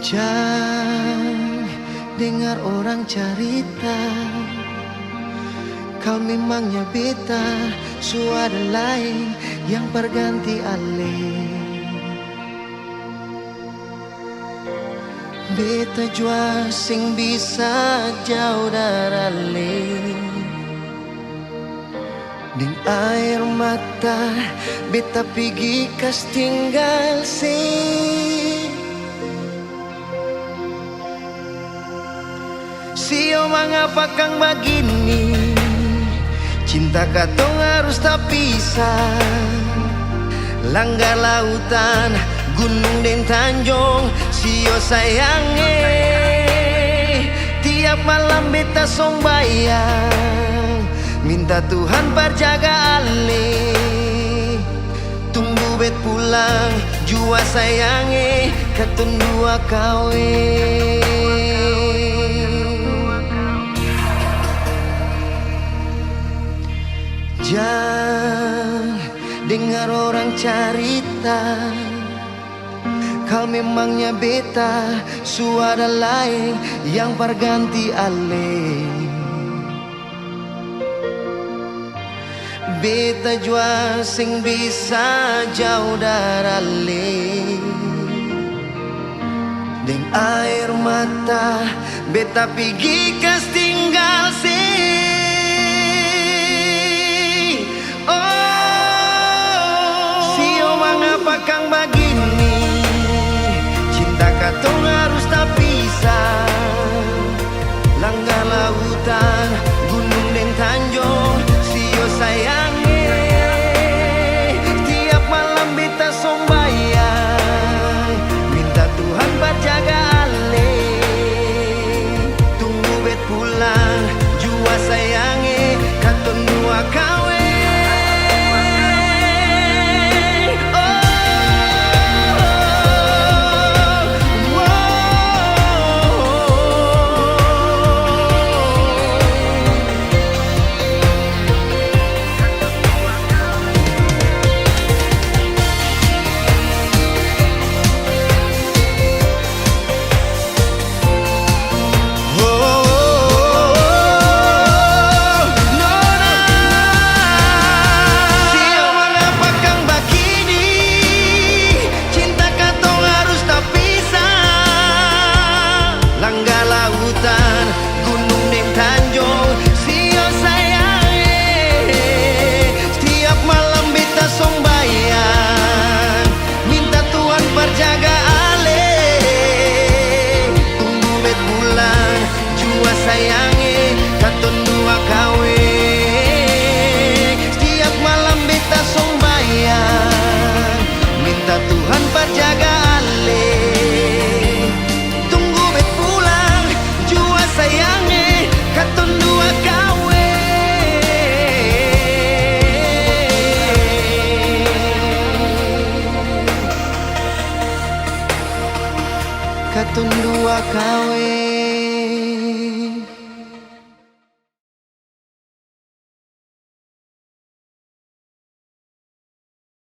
Jangan dengar orang cerita kau memangnya beta suara lain yang berganti ale. Beta jua sing bisa jauh dari ale. Ding air mata beta pergi kas tinggal si. Sio mengapa kang begini, cinta katong harus tak pisah. Langgar lautan, gunung dan tanjung, sio sayange. Tiap malam beta song bayang, minta Tuhan perjaga ale. Tunggu bet pulang, jua sayange, katun dua kawin. Jangan dengar orang cerita kau memangnya beta suara lain yang berganti ale. Beta jua sing bisa jauh dari ale. Deng air mata beta pergi kas tinggal si. Mengapa kang begini, cinta katong harus tak pisah. Langgar lautan, gunung dan tanjung, sio sayange. Tiap malam beta song bayang, minta katun dua kawin.